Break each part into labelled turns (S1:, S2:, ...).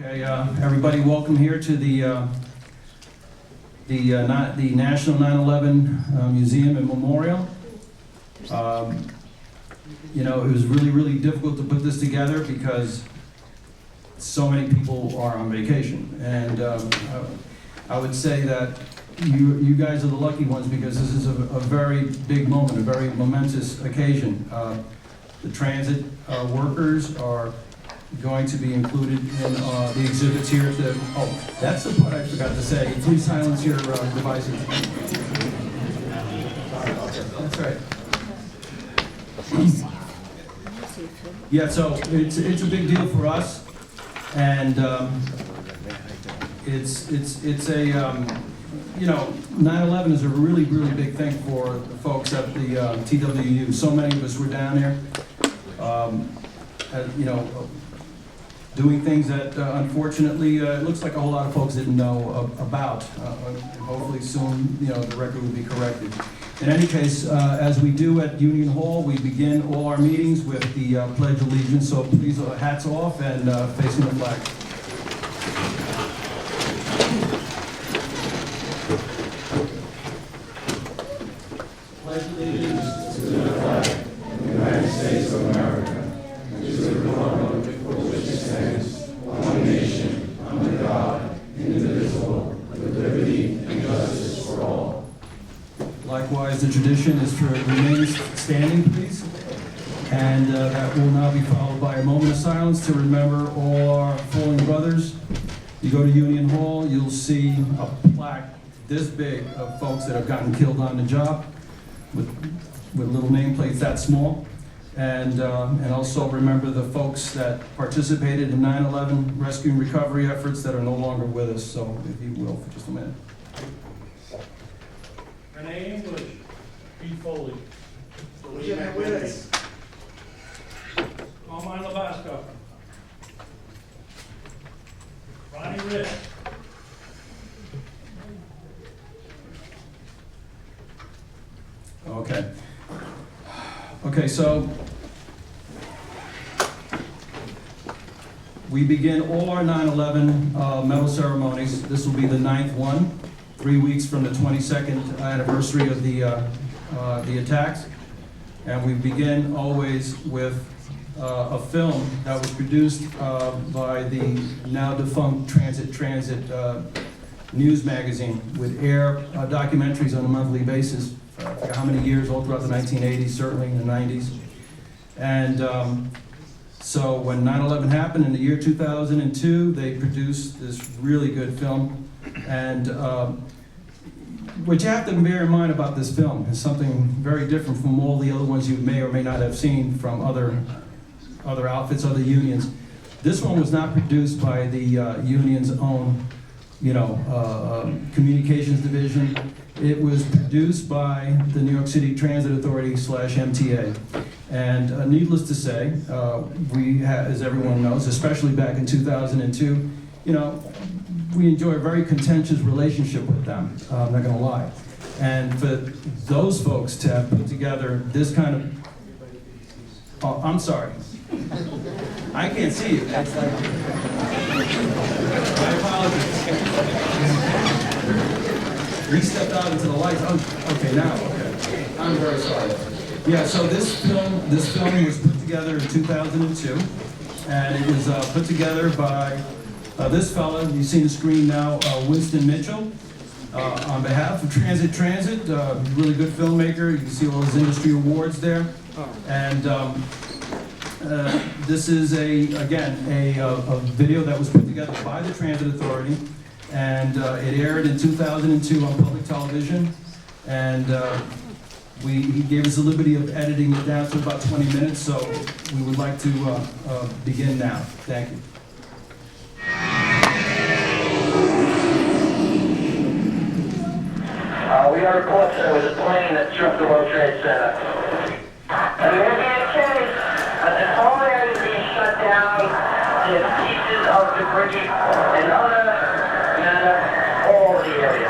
S1: Okay, everybody, welcome here to the National 9/11 Museum and Memorial. You know, it was really difficult to put this together because so many people are on vacation, and I would say that you guys are the lucky ones because this is a very big moment, a very momentous occasion. The transit workers are going to be included in the exhibits here. Oh, that's the part I forgot to say. Please silence your devices. That's right. Yeah, so it's a big deal for us, and it's a you know, 9/11 is a really big thing for the folks at the TWU. So many of us were down there, you know, doing things that unfortunately it looks like a whole lot of folks didn't know about. Hopefully soon, you know, the record will be corrected. In any case, as we do at Union Hall, we begin all our meetings with the Pledge of Allegiance. So please, hats off and facing the flag. Pledge allegiance to the flag of the United States of America, and to the republic for which it stands, one nation, under God, indivisible, with liberty and justice for all. Likewise, the tradition is to remain standing, please. And that will now be followed by a moment of silence to remember all our fallen brothers. You go to Union Hall, you'll see a plaque this big of folks that have gotten killed on the job with little nameplates that small. And also remember the folks that participated in 9/11 rescue and recovery efforts that are no longer with us. So if you will, for just a minute.
S2: Renee English, Pete Foley.
S3: Lieutenant Willis.
S2: Carmine Labasco. Ronnie Ritt.
S1: Okay, so we begin all our 9/11 medal ceremonies. This will be the 9th one, 3 weeks from the 22nd anniversary of the attacks. And we begin always with a film that was produced by the now defunct Transit news magazine, would air documentaries on a monthly basis for I forget how many years, all throughout the 1980s, certainly in the 90s. And so when 9/11 happened in the year 2002, they produced this really good film. And what you have to bear in mind about this film is something very different from all the other ones you may or may not have seen from other outfits, other unions. This one was not produced by the union's own, you know, communications division. It was produced by the New York City Transit Authority /MTA. And needless to say, we have, as everyone knows, especially back in 2002, you know, we enjoy a very contentious relationship with them, I'm not gonna lie. And for those folks to have put together this kind of, oh, I'm sorry. I can't see you. That's like, my apologies. We stepped out into the lights. Oh, okay, now, okay. I'm very sorry. Yeah, so this film was put together in 2002, and it was put together by this fella, you see the screen now, Winston Mitchell, on behalf of Transit, really good filmmaker. You can see all his industry awards there. And this is again a video that was put together by the Transit Authority, and it aired in 2002 on public television. And he gave us the liberty of editing it down to about 20 minutes, so we would like to begin now. Thank you.
S4: We got reports that there was a plane that struck the World Trade Center. And there will be a case that this whole area is being shut down, there's pieces of debris and other matter all over the area.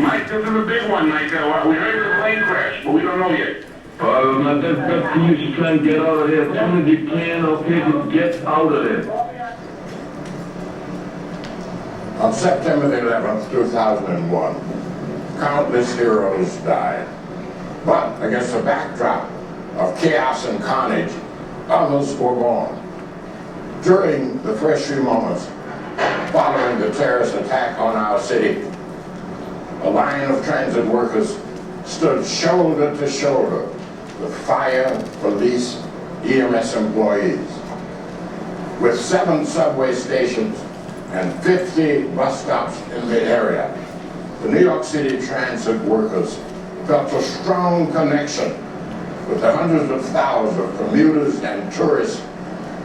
S5: Mike, this is a big one, Mike. We heard of the plane crash, but we don't know yet.
S6: My best bet for you is to try and get out of there as soon as you can, okay? Just get out of there.
S7: On September the 11th, 2001, countless heroes died. But against the backdrop of chaos and carnage, others were born. During the first few moments following the terrorist attack on our city, a line of transit workers stood shoulder to shoulder with fire, police, EMS employees. With 7 subway stations and 50 bus stops in the area, the New York City transit workers felt a strong connection with the hundreds of thousands of commuters and tourists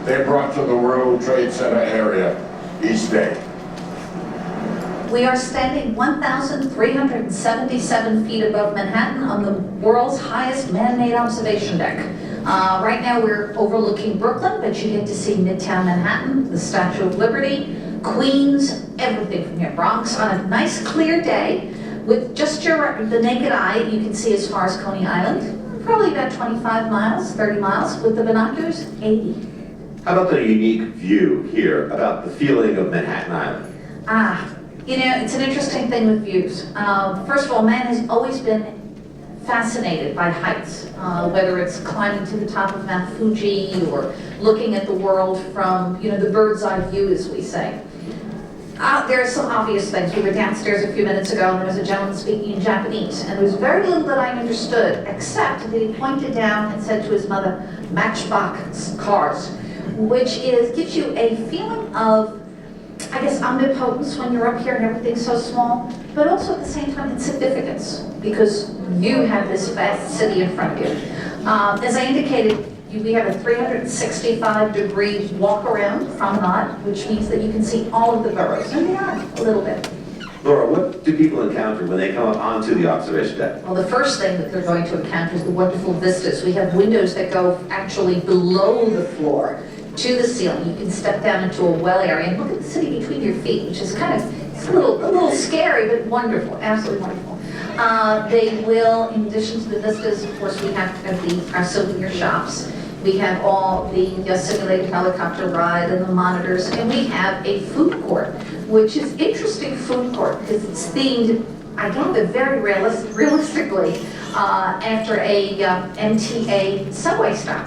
S7: they brought to the World Trade Center area each day.
S8: We are standing 1,377 feet above Manhattan on the world's highest man-made observation deck. Right now we're overlooking Brooklyn, but you get to see Midtown Manhattan, the Statue of Liberty, Queens, everything from your Bronx on a nice clear day. With just the naked eye, you can see as far as Coney Island, probably about 25 miles, 30 miles. With the binoculars, 80.
S9: How about the unique view here about the feeling of Manhattan Island?
S8: You know, it's an interesting thing with views. First of all, man has always been fascinated by heights, whether it's climbing to the top of Mount Fuji or looking at the world from, you know, the bird's eye view, as we say. There are some obvious things. We were downstairs a few minutes ago and there was a gentleman speaking in Japanese, and there was very little that I understood, except that he pointed down and said to his mother, "Matchbox cars," which gives you a feeling of, I guess, omnipotence when you're up here and everything's so small, but also at the same time insignificance, because you have this vast city in front of you. As I indicated, we have a 365-degree walk-around promenade, which means that you can see all of the boroughs, and they are a little bit.
S9: Laura, what do people encounter when they come up onto the observation deck?
S8: Well, the first thing that they're going to encounter is the wonderful vistas. We have windows that go actually below the floor to the ceiling. You can step down into a well area and look at the city between your feet, which is kind of, it's a little scary, but wonderful, absolutely wonderful. They will, in addition to the vistas, of course, we have our souvenir shops. We have all the simulated helicopter ride and the monitors, and we have a food court, which is interesting food court because it's themed, I gather, very realistically after a MTA subway stop.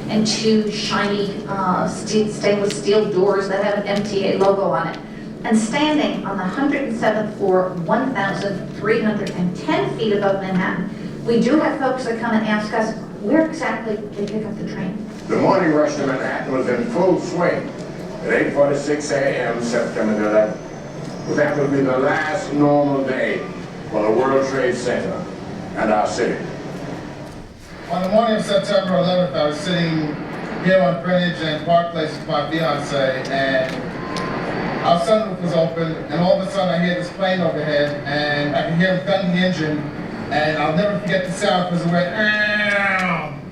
S8: And 2 shiny stainless steel doors that have an MTA logo on it. And standing on the 107th floor, 1,310 feet above Manhattan, we do have folks that come and ask us where exactly they pick up the train.
S7: The morning rush to Manhattan was in full swing at 8:46 a.m. September 11th. Well, that would be the last normal day for the World Trade Center and our city.
S3: On the morning of September 11th, I was sitting here on Greenwich and Park Place with my fiance, and our sunroof was open, and all of a sudden I hear this plane overhead, and I can hear him thumping the engine, and I'll never forget the sound because it went,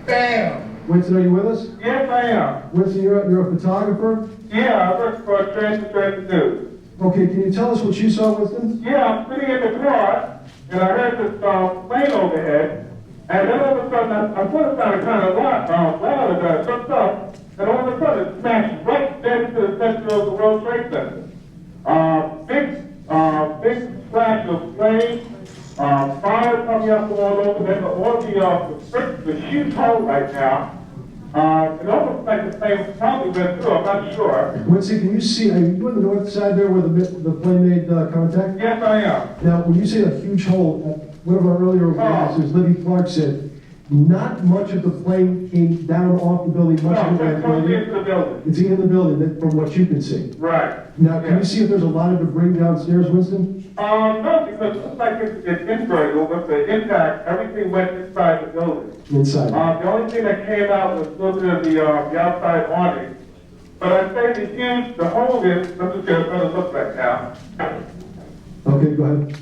S3: bam!
S10: Winston, are you with us?
S2: Yes, I am.
S10: Winston, you're a photographer?
S2: Yeah, I work for Transit News.
S10: Okay, can you tell us what you saw, Winston?
S2: Yeah, I'm sitting in the car, and I heard this plane overhead, and then all of a sudden, I thought it sounded kind of loud, as I jumped up, and all of a sudden it smashed right dead into the center of the World Trade Center. Big flash of flames, fire coming up all over, then all the huge hole right now. It almost like the plane probably went through, I'm not sure.
S10: Winston, can you see, are you on the north side there where the plane made contact?
S2: Yes, I am.
S10: Now, when you say a huge hole, one of our earlier witnesses, Libby Clark, said not much of the plane came down off the building. Much of it
S2: it's totally into the building.
S10: It's in the building, from what you can see.
S2: Right.
S10: Now, can you see if there's a lot of debris downstairs, Winston?
S2: No, because it looks like it's inverted. With the impact, everything went inside the building.
S10: Inside.
S2: The only thing that came out was a little bit of the outside awning. But I'd say the hole is, let's just get a better look right now.
S10: Okay, go ahead.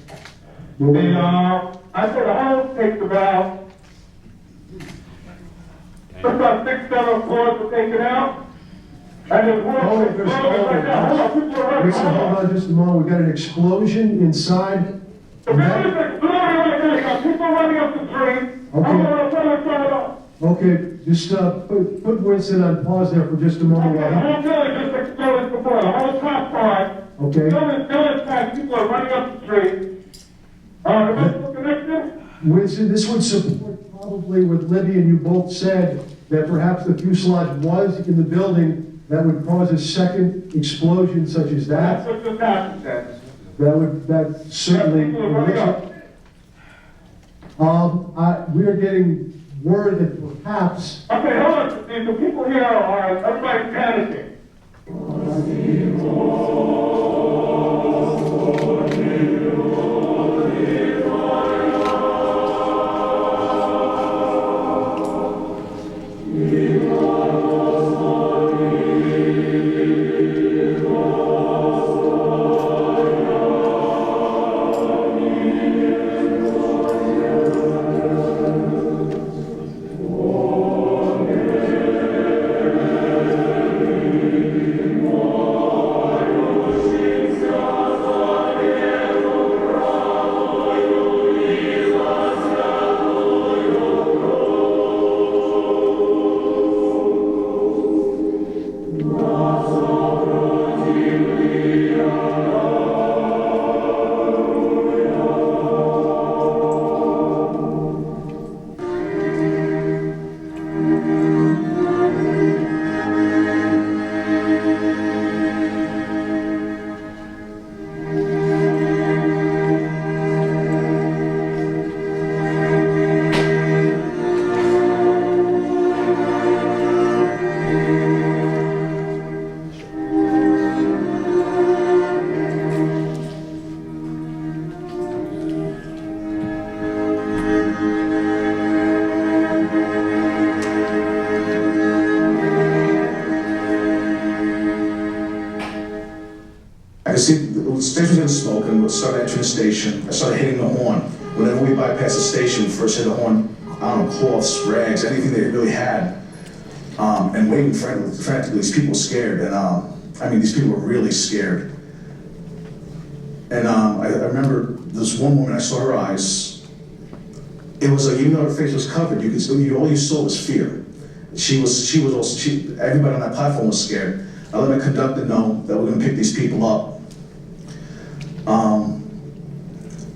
S2: I'd say the hole takes about 6, 7 floors were taken out. And there's one explosion right now.
S10: Winston, hold on just a moment. We've got an explosion inside.
S2: The building's exploding right now. People running up the street.
S10: Okay.
S2: I'm going to turn it off.
S10: Okay, just put Winston on pause there for just a moment.
S2: The whole building just exploded before. The whole top part
S10: Okay?
S2: Numerous times people are running up the street. Am I still connected?
S10: This would support probably what Libby and you both said, that perhaps the fuselage was in the building that would cause a second explosion such as
S2: That's
S10: that.
S2: what just happened then.
S10: That certainly.
S2: People are running up.
S10: We are getting word that perhaps.
S2: Okay, hold on. The people here are, everybody's panicking.
S11: I see the station was getting smoke and started entering the station. I started hitting the horn. Whenever we bypassed the station, first hit the horn, I don't know, cloths, rags, anything they really had. And waving frantically, these people were scared. And I mean, these people were really scared. And I remember this one woman, I saw her eyes. It was like, even though her face was covered, you could still, all you saw was fear. She was also, everybody on that platform was scared. I let my conductor know that we're gonna pick these people up.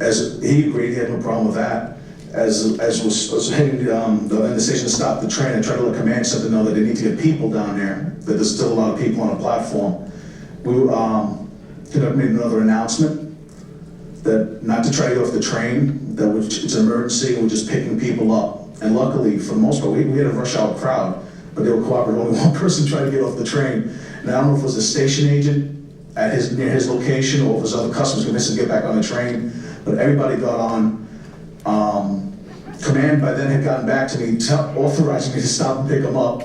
S11: As he agreed, he had no problem with that. As was heading the end of the station to stop the train, I tried to let command center know that they need to get people down there, that there's still a lot of people on the platform. We could have made another announcement that not to try to get off the train, that it's an emergency and we're just picking people up. And luckily, for the most part, we had a rush hour crowd, but they were cooperative. Only one person tried to get off the train. And I don't know if it was a station agent at near his location or if it was other customers convinced him to get back on the train, but everybody got on. Command by then had gotten back to me, authorizing me to stop and pick them up.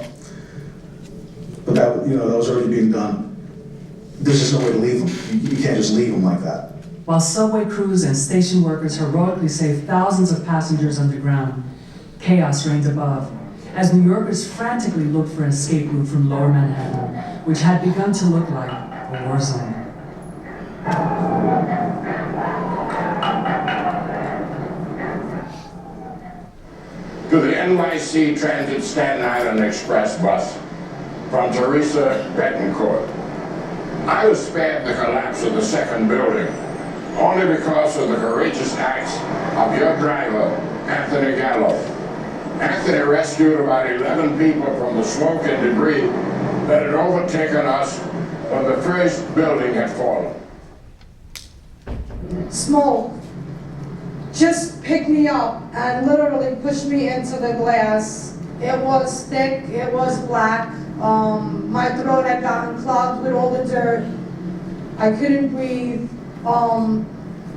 S11: But that, that was already being done. There's just no way to leave them. You can't just leave them like that.
S12: While subway crews and station workers heroically saved thousands of passengers underground, chaos reigned above, as New Yorkers frantically looked for an escape route from Lower Manhattan, which had begun to look like a war zone.
S7: To the NYC Transit Staten Island Express bus from Teresa Betancourt. I was spared the collapse of the second building only because of the courageous acts of your driver, Anthony Gallo. Anthony rescued about 11 people from the smoke and debris that had overtaken us when the first building had fallen.
S13: Smoke just picked me up and literally pushed me into the glass. It was thick, it was black. My throat had gotten clogged with all the dirt. I couldn't breathe.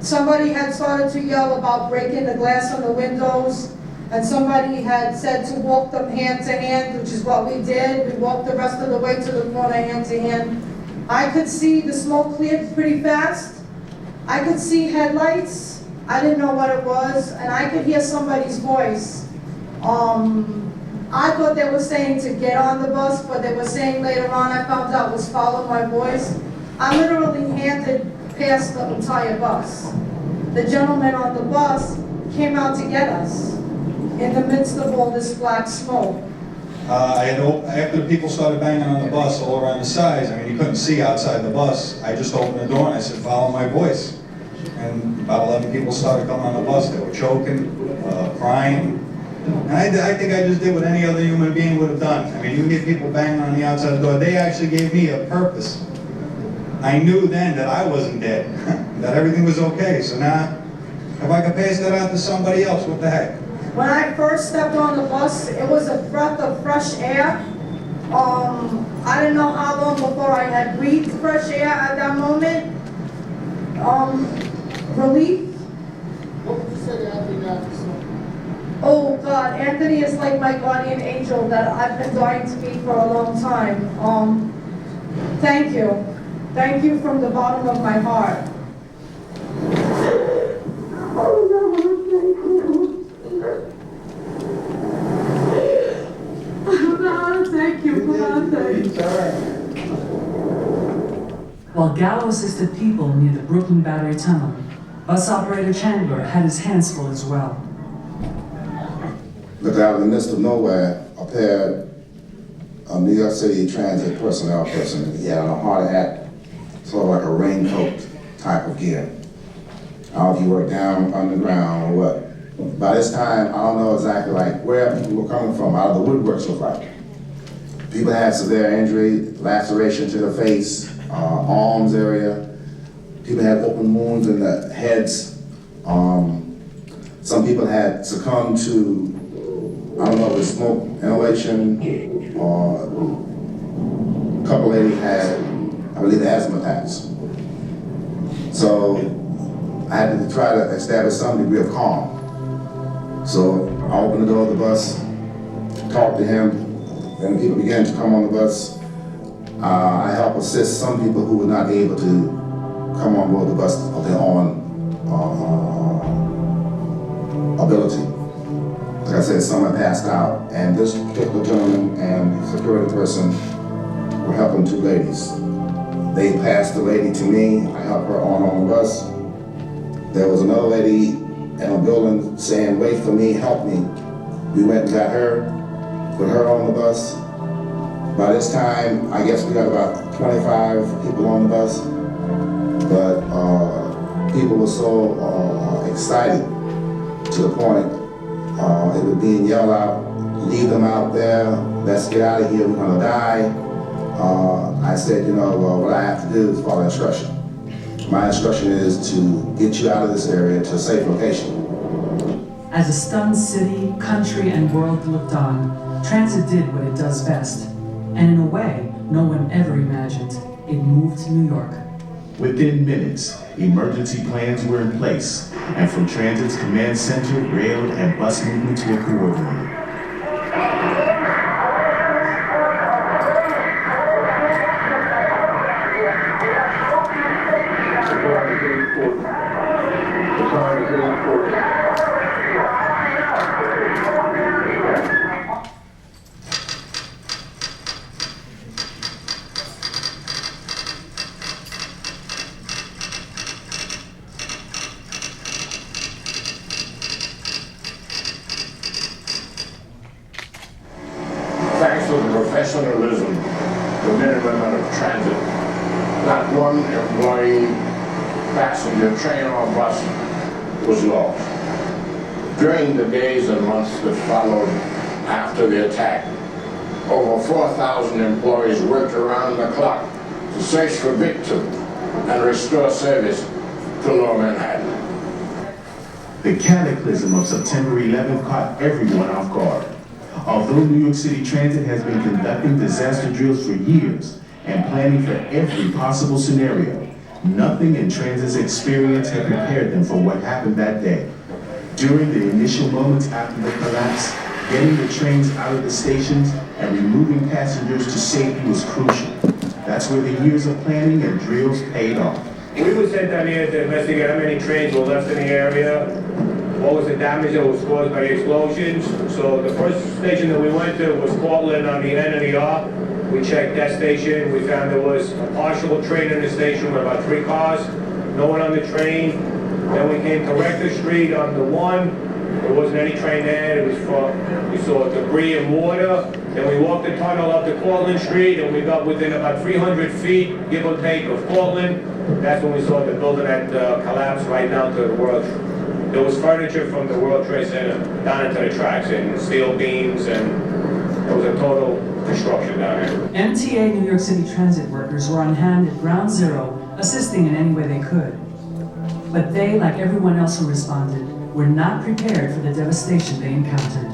S13: Somebody had started to yell about breaking the glass on the windows, and somebody had said to walk them hand to hand, which is what we did. We walked the rest of the way to the corner hand to hand. I could see the smoke cleared pretty fast. I could see headlights. I didn't know what it was, and I could hear somebody's voice. I thought they were saying to get on the bus, but they were saying later on, I found out, was follow my voice. I literally handed past the entire bus. The gentleman on the bus came out to get us in the midst of all this black smoke.
S14: After the people started banging on the bus all around the sides, I mean, you couldn't see outside the bus. I just opened the door and I said, follow my voice. And about 11 people started coming on the bus. They were choking, crying. And I think I just did what any other human being would have done. I mean, you get people banging on the outside door. They actually gave me a purpose. I knew then that I wasn't dead, that everything was okay. So now, if I could pass that on to somebody else, what the heck?
S13: When I first stepped on the bus, it was a breath of fresh air. I didn't know how long before I had breathed fresh air at that moment. Relief.
S3: What would you say to Anthony Matheson?
S13: Oh God, Anthony is like my guardian angel that I've been dying to meet for a long time. Thank you. Thank you from the bottom of my heart. Oh God, thank you. God, thank you. God, thank you.
S12: While Gallo assisted people near the Brooklyn Battery Tunnel, bus operator Chandler had his hands full as well.
S3: Look, out in the midst of nowhere, appeared a New York City Transit personnel person. He had on a hard hat, sort of like a raincoat type of gear. I don't know if he worked down underground or what. By this time, I don't know exactly like where people were coming from, out of the woodworks looked like. People had severe injury, laceration to the face, arms area. People had open wounds in the heads. Some people had succumbed to, I don't know if it was smoke inhalation, or a couple ladies had, I believe, asthma attacks. So I had to try to establish some degree of calm. So I opened the door of the bus, talked to him, then people began to come on the bus. I helped assist some people who were not able to come on board the bus of their own ability. Like I said, some had passed out, and this particular gentleman and security person were helping two ladies. They passed the lady to me, I helped her on the bus. There was another lady in a building saying, wait for me, help me. We went and got her, put her on the bus. By this time, I guess we got about 25 people on the bus, but people were so excited to the point it was being yelled out, leave them out there, let's get out of here, we're gonna die. I said, you know, what I have to do is follow instruction. My instruction is to get you out of this area to a safe location.
S12: As a stunned city, country, and world looked on, transit did what it does best. And in a way, no one ever imagined, it moved to New York.
S15: Within minutes, emergency plans were in place, and from Transit's command center, rail and bus movements were coordinated.
S7: Thanks to the professionalism, the men and women of transit, not one employee, passenger, train, or bus was lost. During the days and months that followed after the attack, over 4,000 employees worked around the clock to search for victims and restore service to Lower Manhattan.
S15: The cataclysm of September 11th caught everyone off guard. Although New York City Transit has been conducting disaster drills for years and planning for every possible scenario, nothing in Transit's experience had prepared them for what happened that day. During the initial moments after the collapse, getting the trains out of the stations and removing passengers to safety was crucial. That's where the years of planning and drills paid off.
S16: We were sent down here to investigate how many trains were left in the area, what was the damage that was caused by the explosions. So the first station that we went to was Portland on the N and the R. We checked that station. We found there was a partial train in the station with about 3 cars, no one on the train. Then we came to Rector Street on the 1. There wasn't any train there. It was we saw debris and water. Then we walked the tunnel up to Cortlandt Street, and we got within about 300 feet, give or take, of Cortlandt. That's when we saw the building that collapsed right down to the World. There was furniture from the World Trade Center down into the tracks, and steel beams, and there was a total destruction down there.
S12: MTA New York City Transit workers were on hand at Ground Zero, assisting in any way they could. But they, like everyone else who responded, were not prepared for the devastation they encountered.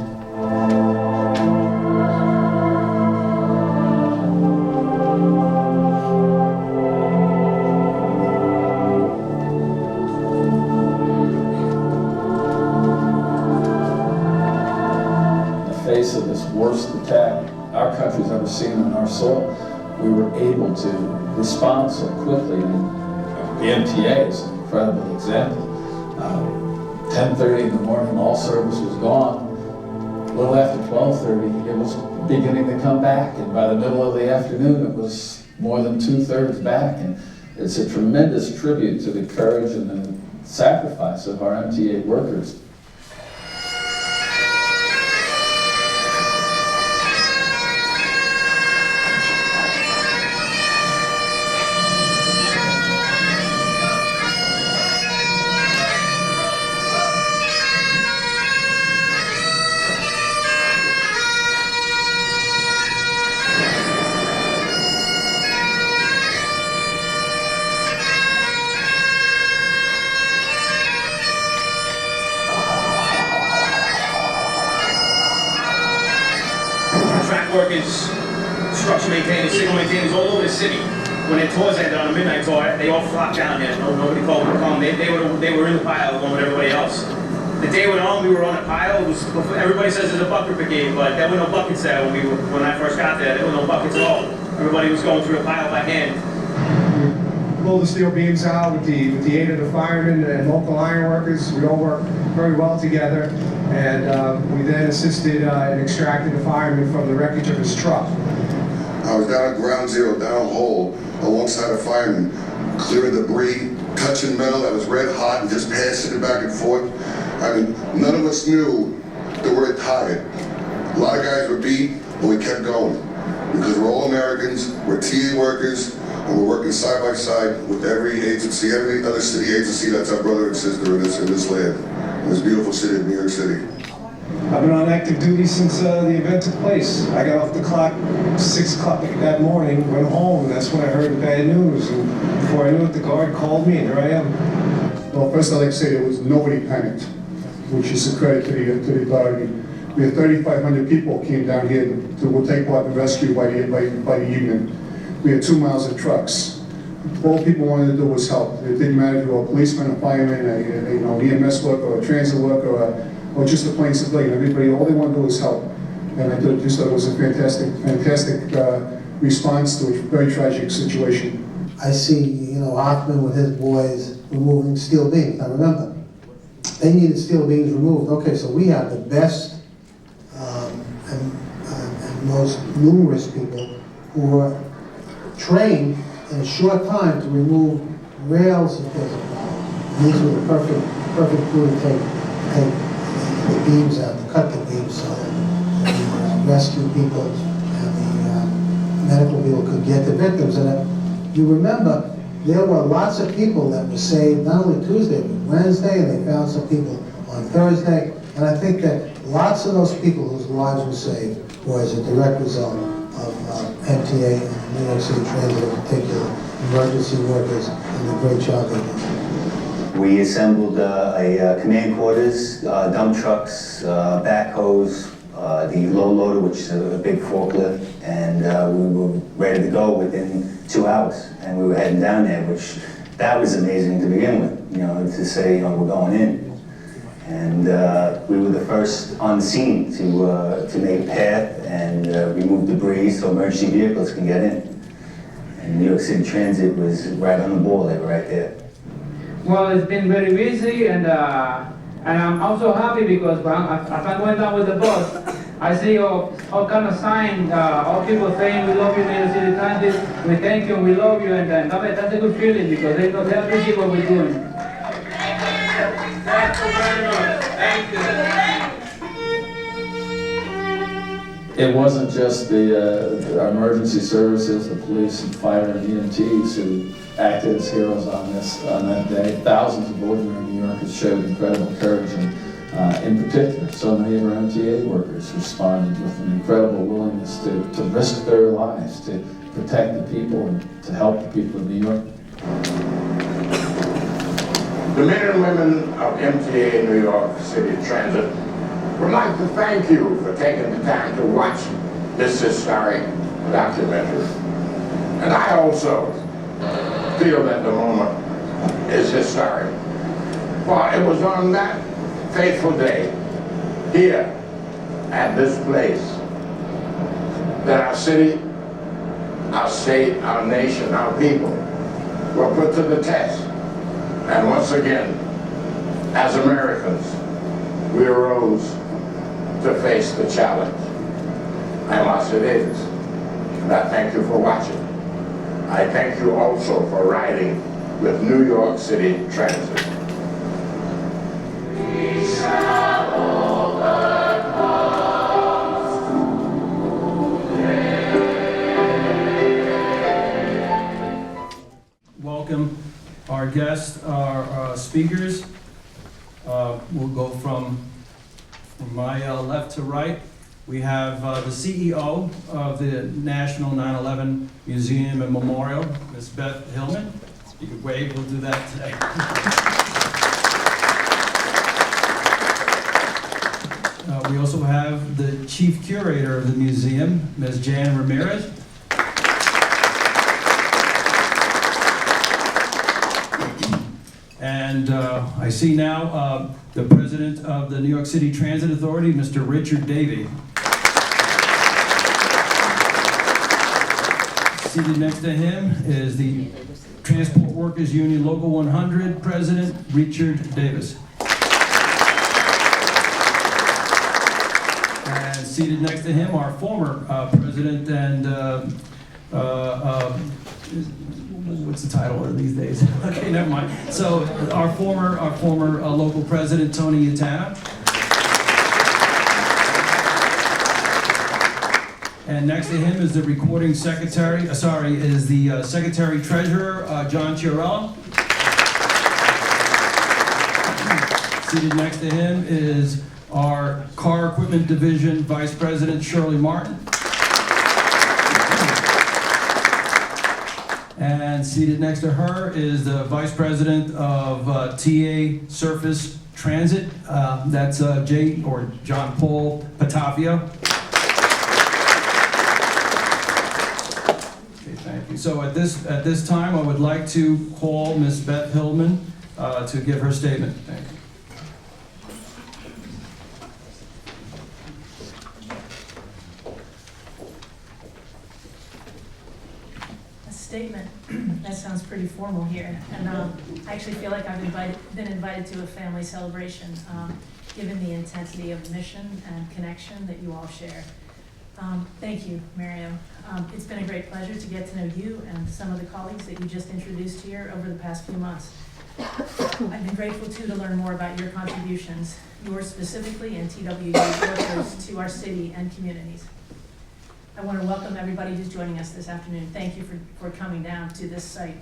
S17: Face of this worst attack our country's ever seen on our soil, we were able to respond so quickly, and the MTA is an incredible example. 10:30 in the morning, all service was gone. A little after 12:30, it was beginning to come back, and by the middle of the afternoon, it was more than 2/3 back, and it's a tremendous tribute to the courage and the sacrifice of our MTA workers.
S18: Workers, structure maintainers, signal maintainers all over the city. When their tours ended on a midnight tour, they all flocked down there. Nobody called them to come. They were in the pile along with everybody else. The day went on, we were on a pile. It was, everybody says there's a bucket brigade, but there were no buckets there when I first got there. There were no buckets at all. Everybody was going through the pile by hand.
S19: We pulled the steel beams out with the aid of the firemen and local iron workers. We all worked very well together. And we then assisted in extracting the fireman from the wreckage of his truck.
S20: I was down at Ground Zero, down a hole, alongside a fireman, clearing debris, touching metal that was red hot and just passing it back and forth. I mean, none of us knew that we were tired. A lot of guys were beat, but we kept going. Because we're all Americans, we're TA workers, and we're working side by side with every agency, every other city agency that's our brother and sister in this land. In this beautiful city of New York City.
S19: I've been on active duty since the event took place. I got off the clock 6 o'clock that morning, went home, and that's when I heard the bad news. And before I knew it, the guard called me, and here I am.
S21: Well, first I'd like to say there was nobody panicked, which is a credit to the authority. We had 3,500 people came down here to take part in the rescue by the evening. We had 2 miles of trucks. All people wanted to do was help. It didn't matter if you were a policeman, a fireman, an EMS worker, or a transit worker, or just a plain civilian. Everybody, all they wanted to do was help. And I just thought it was a fantastic response to a very tragic situation.
S22: I see, Hoffman with his boys removing steel beams. Now remember, they needed steel beams removed. Okay, so we have the best and most numerous people who are trained in a short time to remove rails and things. These were the perfect crew to take the beams out, to cut the beams so that the rescue people and the medical people could get the victims. And you remember, there were lots of people that were saved, not only Tuesday, but Wednesday, and they found some people on Thursday. And I think that lots of those people whose lives were saved were as a direct result of MTA and New York City Transit in particular, emergency workers, and the great job they did.
S23: We assembled a command quarters, dump trucks, backhoes, the low loader, which is a big forklift, and we were ready to go within 2 hours. And we were heading down there, which that was amazing to begin with, to say, we're going in. And we were the first on the scene to make a path and remove debris so emergency vehicles can get in. And New York City Transit was right on the ball. They were right there.
S24: Well, it's been very busy, and I'm also happy because as I'm going down with the bus, I see all kind of signs, all people saying we love you, New York City Transit, we thank you, we love you, and that's a good feeling because they appreciate what we're doing.
S18: Thank you very much. Thank you.
S17: It wasn't just the emergency services, the police and fire and EMTs who acted as heroes on that day. Thousands of ordinary New Yorkers showed incredible courage, and in particular, so many of our MTA workers responded with an incredible willingness to risk their lives, to protect the people and to help the people of New York.
S7: The men and women of MTA New York City Transit would like to thank you for taking the time to watch this historic documentary. And I also feel that the moment is historic. For it was on that fateful day, here at this place, that our city, our state, our nation, our people were put to the test. And once again, as Americans, we arose to face the challenge. I'm Marcia Davis, and I thank you for watching. I thank you also for riding with New York City Transit. We shall
S1: welcome our guests, our speakers. We'll go from my left to right. We have the CEO of the National 9/11 Museum and Memorial, Ms. Beth Hillman. You can wave, we'll do that today. We also have the Chief Curator of the museum, Ms. Jan Ramirez. And I see now the President of the New York City Transit Authority, Mr. Richard Davey. Seated next to him is the Transport Workers Union Local 100 President, Richard Davis. And seated next to him, our former President and what's the title of these days? Okay, never mind. So our former local president, Tony Yatana. And next to him is the recording secretary, is the secretary treasurer, John Chiarella. Seated next to him is our car equipment division vice president, Shirley Martin. And seated next to her is the Vice President of TA Surface Transit. That's John Paul Patafia. Okay, thank you. So at this time, I would like to call Ms. Beth Hillman to give her statement. Thank you.
S4: Statement. That sounds pretty formal here, and I actually feel like I've been invited to a family celebration, given the intensity of mission and connection that you all share. Thank you, Mario. It's been a great pleasure to get to know you and some of the colleagues that you just introduced here over the past few months. I've been grateful too to learn more about your contributions, yours specifically and TWU workers to our city and communities. I want to welcome everybody who's joining us this afternoon. Thank you for coming down to this site.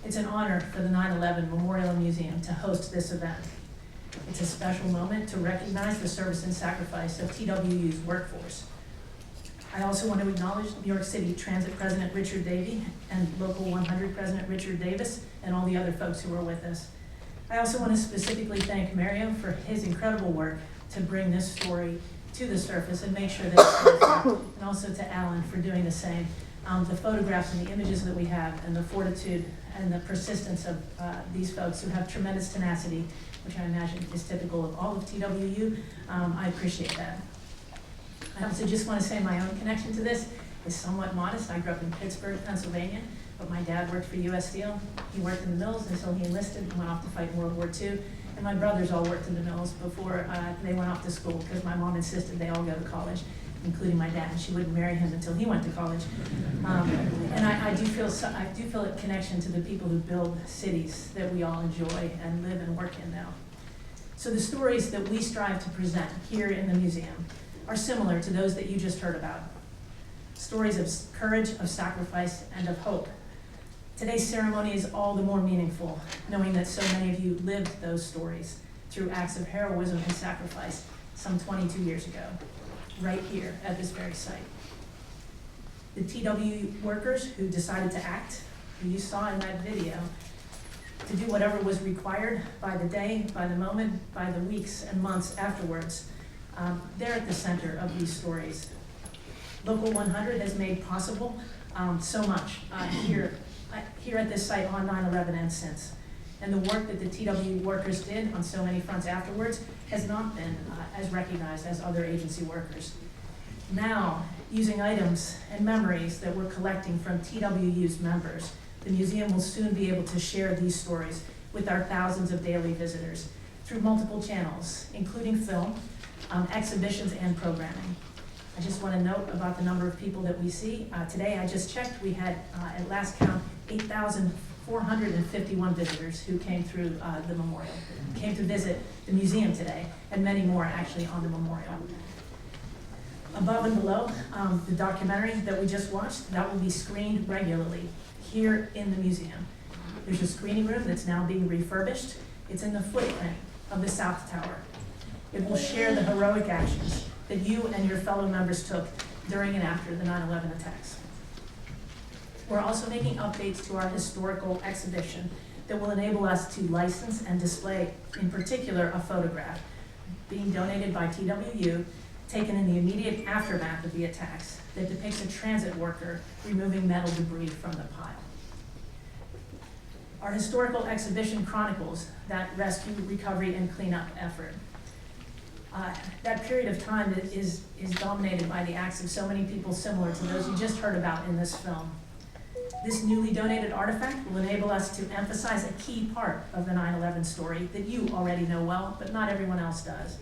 S4: It's an honor for the 9/11 Memorial and Museum to host this event. It's a special moment to recognize the service and sacrifice of TWU's workforce. I also want to acknowledge New York City Transit President Richard Davey and Local 100 President Richard Davis and all the other folks who are with us. I also want to specifically thank Mario for his incredible work to bring this story to the surface and make sure that it's safe, and also to Alan for doing the same. The photographs and the images that we have and the fortitude and the persistence of these folks who have tremendous tenacity, which I imagine is typical of all of TWU, I appreciate that. I also just want to say my own connection to this is somewhat modest. I grew up in Pittsburgh, Pennsylvania, but my dad worked for U.S. Steel. He worked in the mills until he enlisted and went off to fight in World War II. And my brothers all worked in the mills before they went off to school, because my mom insisted they all go to college, including my dad. She wouldn't marry him until he went to college. And I do feel a connection to the people who build cities that we all enjoy and live and work in now. So the stories that we strive to present here in the museum are similar to those that you just heard about. Stories of courage, of sacrifice, and of hope. Today's ceremony is all the more meaningful, knowing that so many of you lived those stories through acts of heroism and sacrifice some 22 years ago, right here at this very site. The TWU workers who decided to act, who you saw in that video, to do whatever was required by the day, by the moment, by the weeks and months afterwards, they're at the center of these stories. Local 100 has made possible so much here at this site on 9/11 and since. And the work that the TWU workers did on so many fronts afterwards has not been as recognized as other agency workers. Now, using items and memories that we're collecting from TWU's members, the museum will soon be able to share these stories with our thousands of daily visitors through multiple channels, including film, exhibitions, and programming. I just want to note about the number of people that we see. Today, I just checked, we had, at last count, 8,451 visitors who came through the memorial, came to visit the museum today, and many more actually on the memorial. Above and below, the documentary that we just watched, that will be screened regularly here in the museum. There's a screening room that's now being refurbished. It's in the footprint of the South Tower. It will share the heroic actions that you and your fellow members took during and after the 9/11 attacks. We're also making updates to our historical exhibition that will enable us to license and display, in particular, a photograph being donated by TWU, taken in the immediate aftermath of the attacks, that depicts a transit worker removing metal debris from the pile. Our historical exhibition chronicles that rescue, recovery, and cleanup effort. That period of time is dominated by the acts of so many people similar to those you just heard about in this film. This newly donated artifact will enable us to emphasize a key part of the 9/11 story that you already know well, but not everyone else does.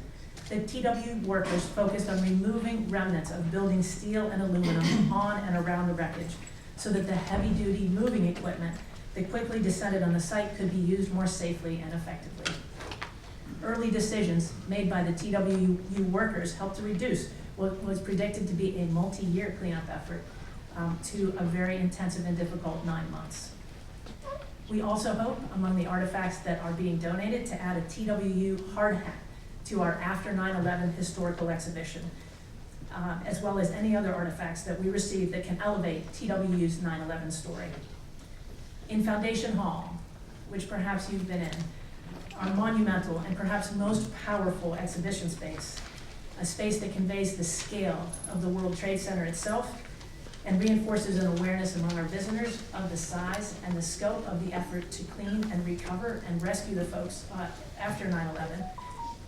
S4: The TWU workers focused on removing remnants of building steel and aluminum on and around the wreckage so that the heavy-duty moving equipment that quickly descended on the site could be used more safely and effectively. Early decisions made by the TWU workers helped to reduce what was predicted to be a multi-year cleanup effort to a very intensive and difficult 9 months. We also hope, among the artifacts that are being donated, to add a TWU hard hat to our after 9/11 historical exhibition, as well as any other artifacts that we receive that can elevate TWU's 9/11 story. In Foundation Hall, which perhaps you've been in, our monumental and perhaps most powerful exhibition space, a space that conveys the scale of the World Trade Center itself and reinforces an awareness among our visitors of the size and the scope of the effort to clean and recover and rescue the folks after 9/11.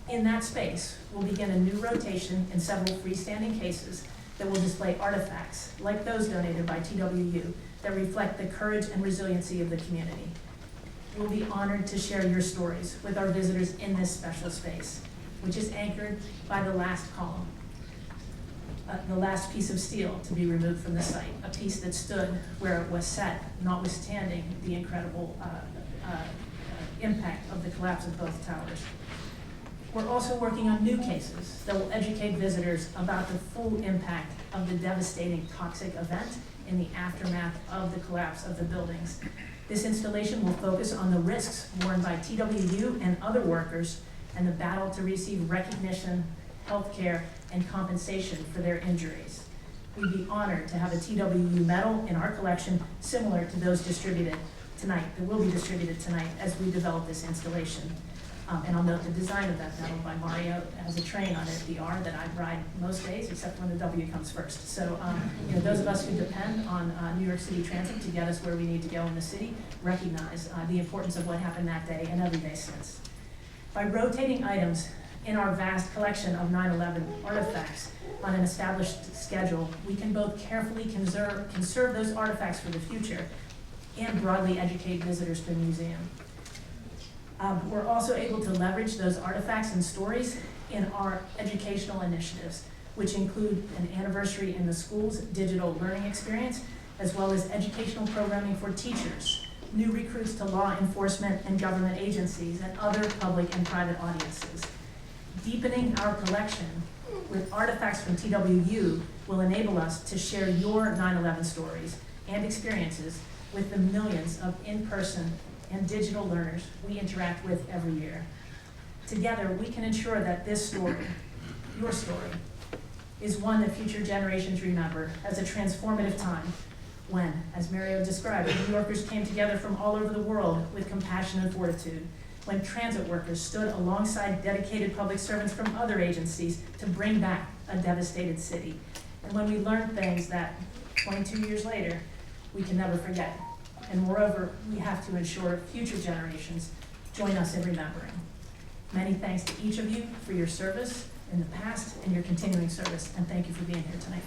S4: In that space, we'll begin a new rotation in several freestanding cases that will display artifacts like those donated by TWU that reflect the courage and resiliency of the community. We'll be honored to share your stories with our visitors in this special space, which is anchored by the last column, the last piece of steel to be removed from the site, a piece that stood where it was set, notwithstanding the incredible impact of the collapse of both towers. We're also working on new cases that will educate visitors about the full impact of the devastating toxic event in the aftermath of the collapse of the buildings. This installation will focus on the risks borne by TWU and other workers and the battle to receive recognition, health care, and compensation for their injuries. We'd be honored to have a TWU medal in our collection similar to those distributed tonight, that will be distributed tonight as we develop this installation. And I'll note the design of that medal by Mario. It has a train on it, the R, that I ride most days, except when the W comes first. So, those of us who depend on New York City Transit to get us where we need to go in the city recognize the importance of what happened that day and every day since. By rotating items in our vast collection of 9/11 artifacts on an established schedule, we can both carefully conserve those artifacts for the future and broadly educate visitors to the museum. We're also able to leverage those artifacts and stories in our educational initiatives, which include an Anniversary in the Schools digital learning experience, as well as educational programming for teachers new recruits to law enforcement and government agencies, and other public and private audiences. Deepening our collection with artifacts from TWU will enable us to share your 9/11 stories and experiences with the millions of in-person and digital learners we interact with every year. Together, we can ensure that this story, your story, is one that future generations remember as a transformative time when, as Mario described, New Yorkers came together from all over the world with compassion and fortitude, when transit workers stood alongside dedicated public servants from other agencies to bring back a devastated city, and when we learned things that 22 years later we can never forget. And moreover, we have to ensure future generations join us in remembering. Many thanks to each of you for your service in the past and your continuing service, and thank you for being here tonight.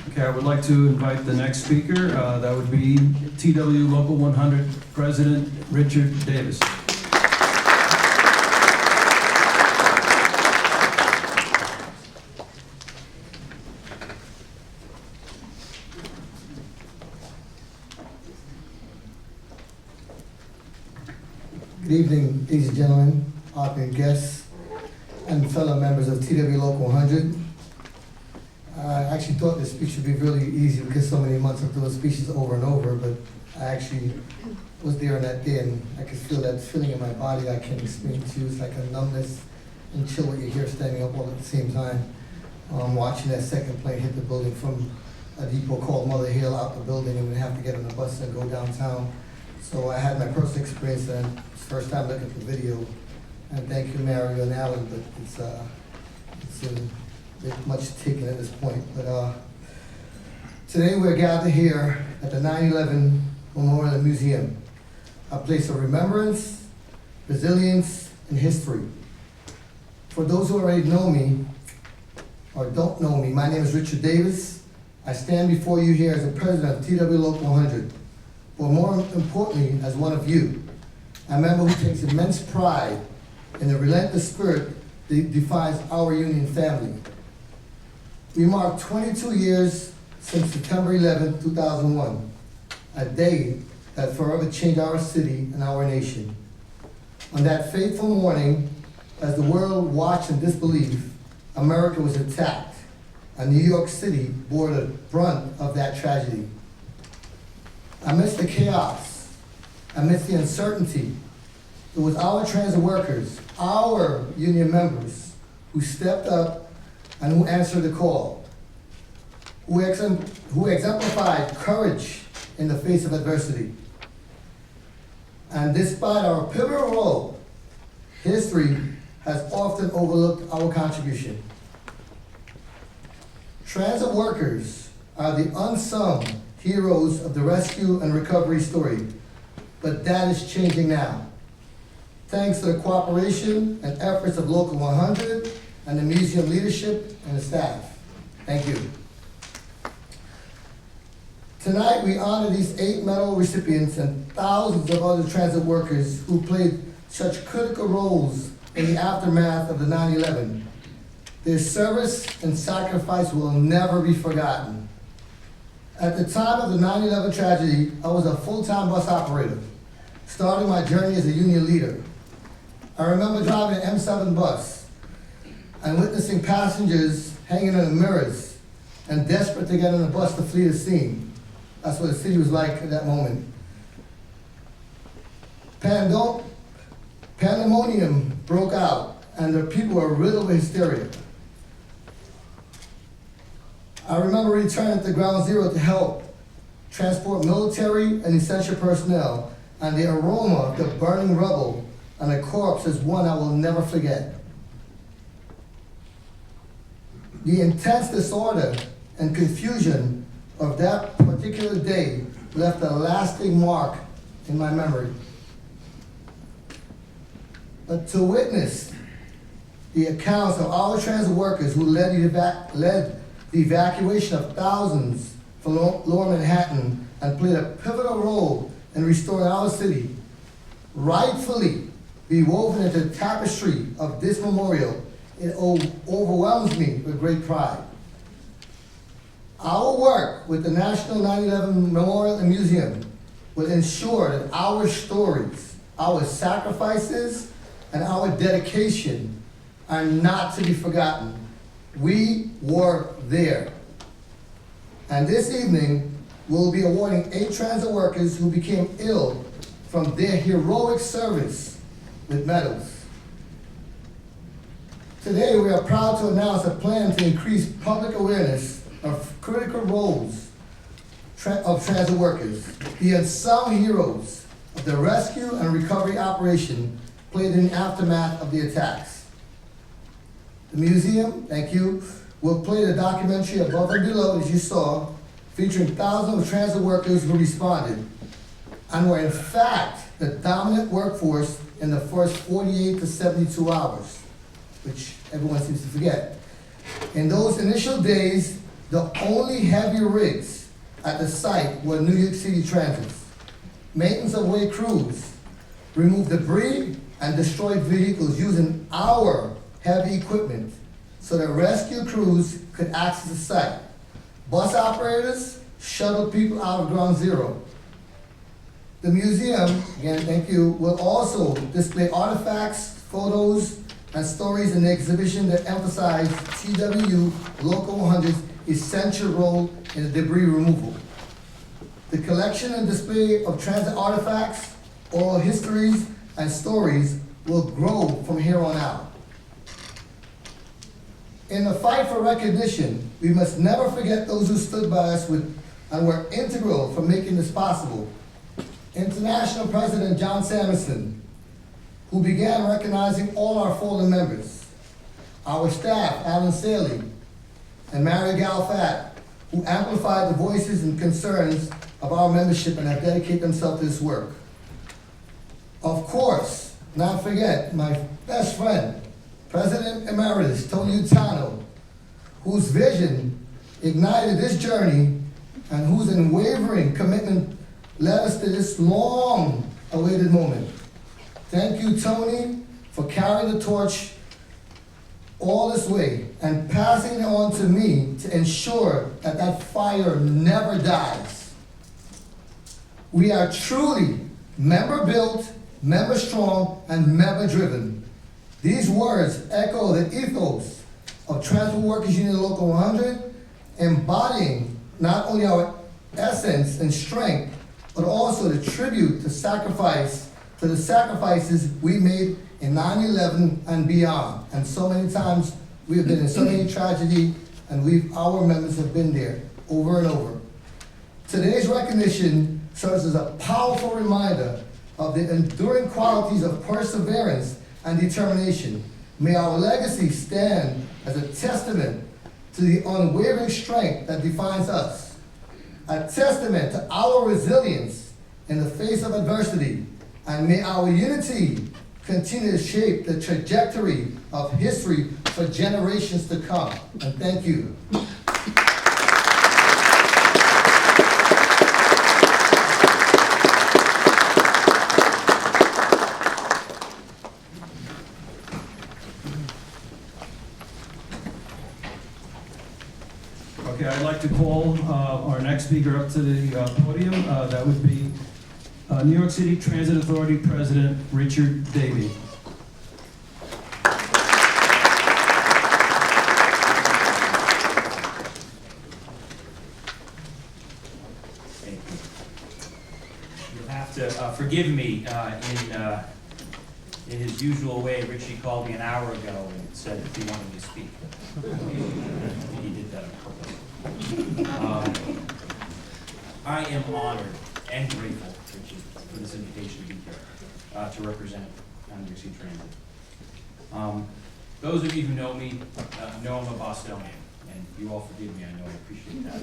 S1: Okay, I would like to invite the next speaker. That would be TW Local 100 President Richard Davis.
S22: Good evening, ladies and gentlemen, honored guests, and fellow members of TW Local 100. I actually thought this speech would be really easy because so many months of doing speeches over and over, but I actually was there on that day and I could feel that feeling in my body I can't explain to you. It's like a numbness and chill what you hear standing up all at the same time. Watching that second plane hit the building from a depot called Mother Hill out the building, and we have to get on the bus and go downtown. So I had my personal experience, and it's the first time looking at the video. And thank you, Mario and Alan, but it's much taken at this point. But today we're gathered here at the 9/11 Memorial Museum, a place of remembrance, resilience, and history. For those who already know me or don't know me, my name is Richard Davis. I stand before you here as the president of TW Local 100, but more importantly, as one of you, a member who takes immense pride in the relentless spirit that defines our union family. We mark 22 years since September 11, 2001, a day that forever changed our city and our nation. On that fateful morning, as the world watched in disbelief, America was attacked, and New York City bore the brunt of that tragedy. Amidst the chaos, amidst the uncertainty, it was our transit workers, our union members, who stepped up and who answered the call, who exemplified courage in the face of adversity. And despite our pivotal role, history has often overlooked our contribution. Transit workers are the unsung heroes of the rescue and recovery story, but that is changing now. Thanks to the cooperation and efforts of Local 100 and the museum leadership and the staff. Thank you. Tonight we honor these 8 medal recipients and thousands of other transit workers who played such critical roles in the aftermath of the 9/11. Their service and sacrifice will never be forgotten. At the time of the 9/11 tragedy, I was a full-time bus operator, starting my journey as a union leader. I remember driving an M7 bus and witnessing passengers hanging on the mirrors and desperate to get on the bus to flee the scene. That's what the city was like at that moment. Pandemonium broke out and the people were riddled with hysteria. I remember returning to Ground Zero to help transport military and essential personnel, and the aroma of the burning rubble and the corpse is one I will never forget. The intense disorder and confusion of that particular day left a lasting mark in my memory. But to witness the accounts of our transit workers who led the evacuation of thousands from Lower Manhattan and played a pivotal role in restoring our city, rightfully be woven into the tapestry of this memorial, it overwhelms me with great pride. Our work with the National 9/11 Memorial and Museum will ensure that our stories, our sacrifices, and our dedication are not to be forgotten. We were there. And this evening, we'll be awarding 8 transit workers who became ill from their heroic service with medals. Today, we are proud to announce a plan to increase public awareness of critical roles of transit workers, the unsung heroes of the rescue and recovery operation played in the aftermath of the attacks. The museum, thank you, will play the documentary Above and Below, as you saw, featuring thousands of transit workers who responded and were in fact the dominant workforce in the first 48 to 72 hours, which everyone seems to forget. In those initial days, the only heavy rigs at the site were New York City Transits. Maintenance of way crews removed debris and destroyed vehicles using our heavy equipment so that rescue crews could access the site. Bus operators shuttled people out of Ground Zero. The museum, again, thank you, will also display artifacts, photos, and stories in the exhibition that emphasize TWU Local 100's essential role in the debris removal. The collection and display of transit artifacts, oral histories, and stories will grow from here on out. In the fight for recognition, we must never forget those who stood by us and were integral for making this possible. International President John Samuelson, who began recognizing all our fallen members. Our staff, Alan Saley and Mary Galfat, who amplified the voices and concerns of our membership and have dedicated themselves to this work. Of course, not forget my best friend, President Emeritus Tony Utano, whose vision ignited this journey and whose unwavering commitment led us to this long-awaited moment. Thank you, Tony, for carrying the torch all this way and passing it on to me to ensure that that fire never dies. We are truly member-built, member-strong, and member-driven. These words echo the ethos of Transport Workers Union Local 100, embodying not only our essence and strength, but also the tribute to the sacrifices we made in 9/11 and beyond. And so many times we have been in so many tragedy, and our members have been there over and over. Today's recognition serves as a powerful reminder of the enduring qualities of perseverance and determination. May our legacy stand as a testament to the unwavering strength that defines us, a testament to our resilience in the face of adversity, and may our unity continue to shape the trajectory of history for generations to come. And thank you.
S1: Okay, I'd like to call our next speaker up to the podium. That would be New York City Transit Authority President Richard Davey.
S5: Thank you. You'll have to forgive me. In his usual way, Richie called me an hour ago and said if he wanted me to speak. He did that on purpose. I am honored and grateful, Richie, for this invitation to be here to represent New York City Transit. Those of you who know me know I'm a Bostonian, and you all forgive me, I know I appreciate that.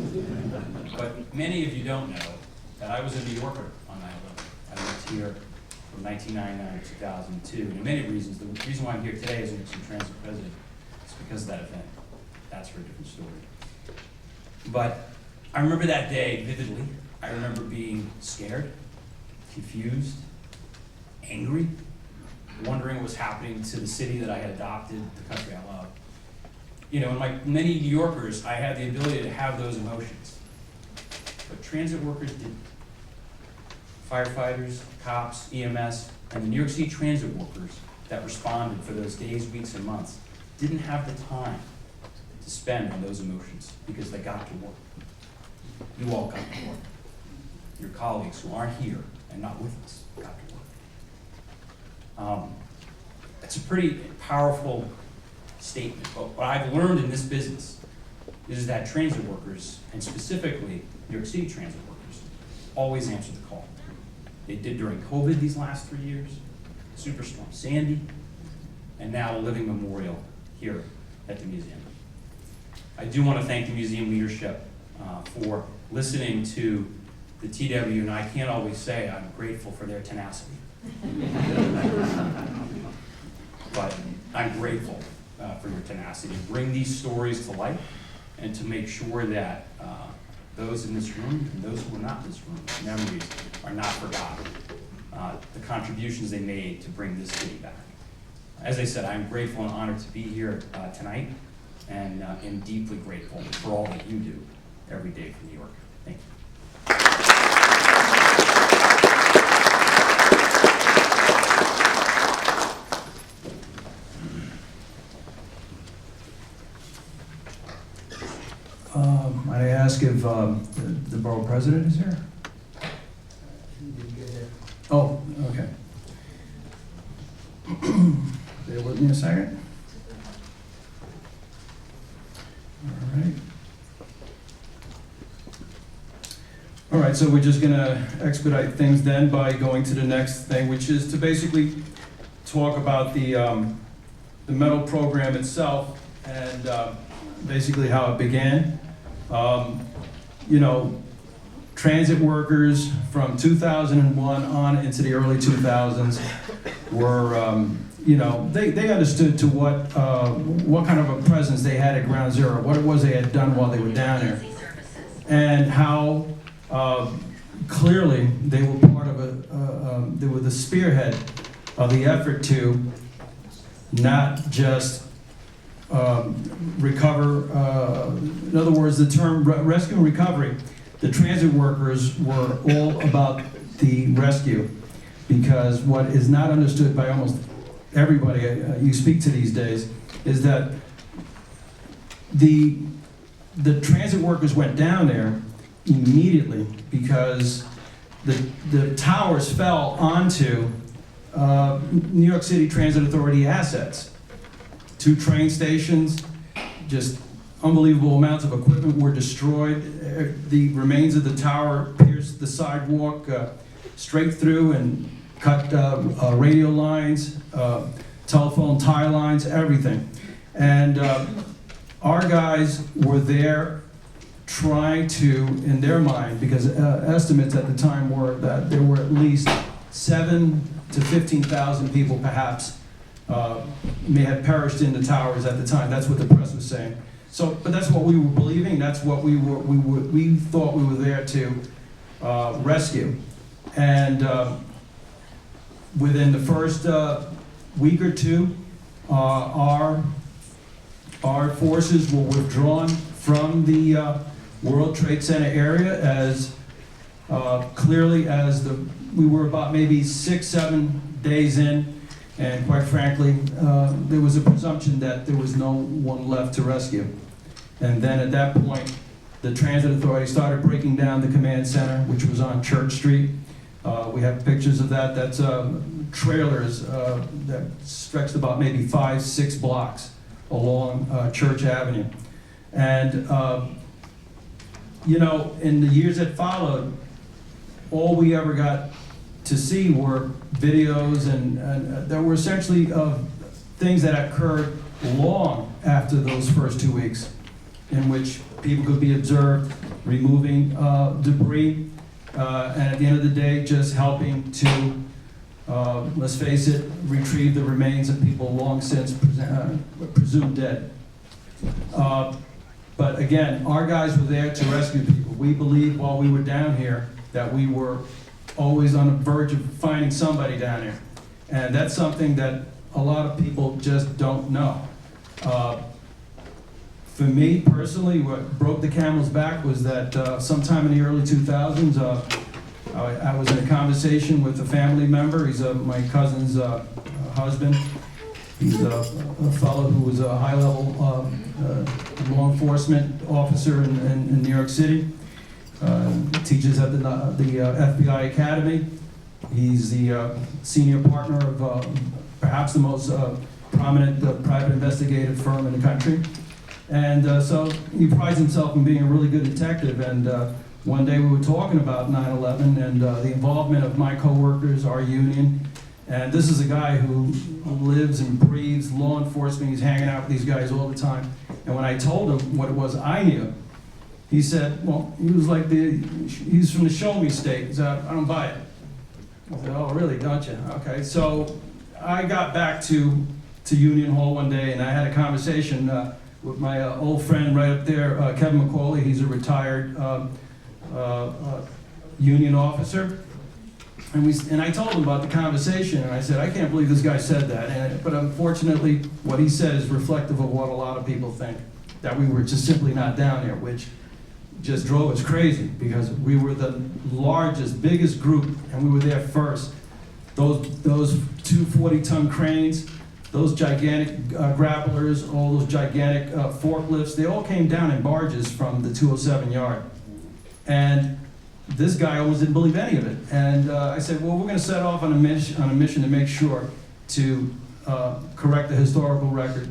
S5: But many of you don't know that I was a New Yorker on 9/11. I lived here from 1999 to 2002, and many reasons. The reason why I'm here today as New York City Transit President is because of that event. That's for a different story. But I remember that day vividly. I remember being scared, confused, angry, wondering what was happening to the city that I had adopted, the country I love. You know, and like many New Yorkers, I had the ability to have those emotions. But transit workers didn't. Firefighters, cops, EMS, and the New York City transit workers that responded for those days, weeks, and months didn't have the time to spend on those emotions because they got to work. You all got to work. Your colleagues who aren't here and not with us got to work. It's a pretty powerful statement, but what I've learned in this business is that transit workers, and specifically New York City transit workers, always answer the call. They did during COVID these last 3 years, Superstorm Sandy, and now a living memorial here at the museum. I do want to thank the museum leadership for listening to the TW, and I can't always say I'm grateful for their tenacity. But I'm grateful for your tenacity to bring these stories to light and to make sure that those in this room and those who are not in this room, memories are not forgotten. The contributions they made to bring this city back. As I said, I'm grateful and honored to be here tonight, and am deeply grateful for all that you do every day for New York. Thank you.
S1: Might I ask if the borough president is here? Oh, okay. Bear with me a second. All right. All right, so we're just gonna expedite things then by going to the next thing, which is to basically talk about the medal program itself and basically how it began. You know, transit workers from 2001 on into the early 2000s were, you know, they understood to what kind of a presence they had at Ground Zero, what it was they had done while they were down there, and how clearly they were part of they were the spearhead of the effort to not just recover, in other words, the term rescue and recovery, the transit workers were all about the rescue, because what is not understood by almost everybody you speak to these days is that the transit workers went down there immediately because the towers fell onto New York City Transit Authority assets. 2 train stations, just unbelievable amounts of equipment were destroyed. The remains of the tower pierced the sidewalk straight through and cut radio lines, telephone tie lines, everything. And our guys were there trying to, in their mind, because estimates at the time were that there were at least 7,000 to 15,000 people perhaps may have perished in the towers at the time. That's what the press was saying. So, but that's what we were believing. That's what we thought we were there to rescue. And within the first week or two, our forces were withdrawn from the World Trade Center area as clearly as we were about maybe 6-7 days in. And quite frankly, there was a presumption that there was no one left to rescue. And then at that point, the Transit Authority started breaking down the command center, which was on Church Street. We have pictures of that. That's trailers that stretched about maybe 5-6 blocks along Church Avenue. And, you know, in the years that followed, all we ever got to see were videos and that were essentially of things that occurred long after those first 2 weeks, in which people could be observed removing debris, and at the end of the day, just helping to, let's face it, retrieve the remains of people long since presumed dead. But again, our guys were there to rescue people. We believed while we were down here that we were always on the verge of finding somebody down there. And that's something that a lot of people just don't know. For me personally, what broke the camel's back was that sometime in the early 2000s, I was in a conversation with a family member. He's my cousin's husband. He's a fellow who was a high-level law enforcement officer in New York City. Teaches at the FBI Academy. He's the senior partner of perhaps the most prominent private investigative firm in the country. And so he prides himself in being a really good detective. And one day we were talking about 9/11 and the involvement of my coworkers, our union. And this is a guy who lives and breathes law enforcement. He's hanging out with these guys all the time. And when I told him what it was I knew, he said, well, he was like he's from the show me state. He said, I don't buy it. I said, oh, really, don't you? Okay, so I got back to Union Hall one day and I had a conversation with my old friend right up there, Kevin McCauley. He's a retired union officer. And I told him about the conversation, and I said, I can't believe this guy said that. But unfortunately, what he said is reflective of what a lot of people think, that we were just simply not down there, which just drove us crazy, because we were the largest, biggest group, and we were there first. Those 240-ton cranes, those gigantic grapplers, all those gigantic forklifts, they all came down in barges from the 207 yard. And this guy almost didn't believe any of it. And I said, well, we're going to set off on a mission to make sure to correct the historical record.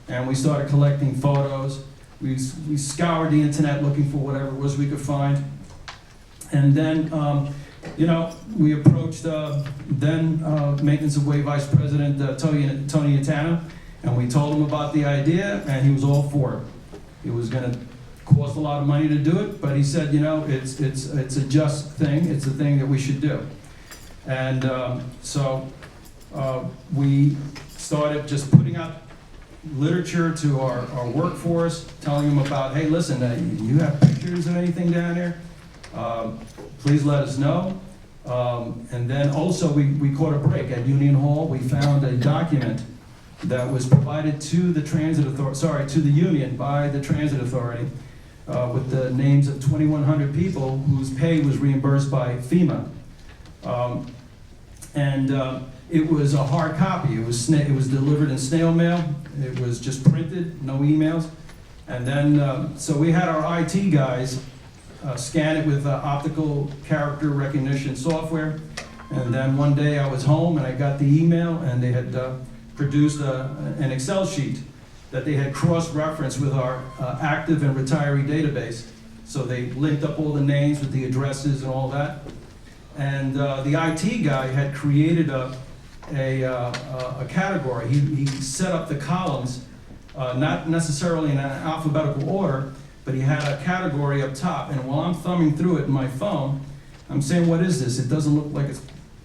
S1: And we started collecting photos. We scoured the internet looking for whatever it was we could find. And then, you know, we approached then Maintenance of Way Vice President Tony Atano, and we told him about the idea, and he was all for it. He was going to cost a lot of money to do it, but he said, you know, it's a just thing. It's a thing that we should do. And so we started just putting out literature to our workforce, telling them about, hey, listen, you have pictures of anything down there? Please let us know. And then also we caught a break at Union Hall. We found a document that was provided to the transit authority, to the union by the transit authority, with the names of 2,100 people whose pay was reimbursed by FEMA. It was a hard copy. It was delivered in snail mail. It was just printed, no emails. And then, so we had our IT guys scan it with optical character recognition software. And then one day I was home and I got the email, and they had produced an Excel sheet that they had cross-referenced with our active and retiree database. So they linked up all the names with the addresses and all that. And the IT guy had created a category. He set up the columns, not necessarily in an alphabetical order, but he had a category up top. And while I'm thumbing through it in my phone, I'm saying, what is this? It doesn't look like it's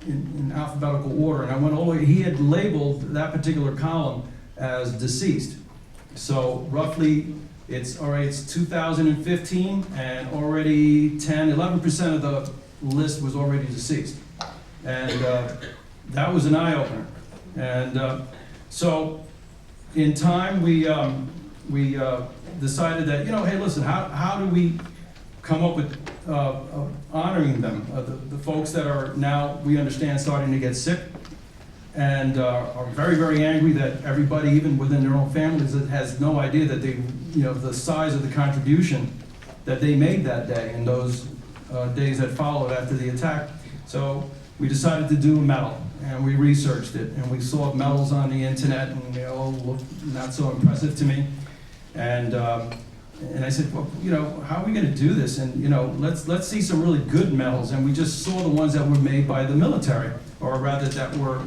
S1: in alphabetical order. And I went all the way, he had labeled that particular column as deceased. So roughly, it's 2015, and already 11% of the list was already deceased. And that was an eye-opener. And so in time, we decided that, you know, hey, listen, how do we come up with honoring them, the folks that are now, we understand, starting to get sick, and are very, very angry that everybody, even within their own families, has no idea that they, you know, the size of the contribution that they made that day and those days that followed after the attack. So we decided to do a medal, and we researched it, and we saw medals on the internet, and they all looked not so impressive to me. And I said, well, you know, how are we going to do this? And, you know, let's see some really good medals. And we just saw the ones that were made by the military, or rather that were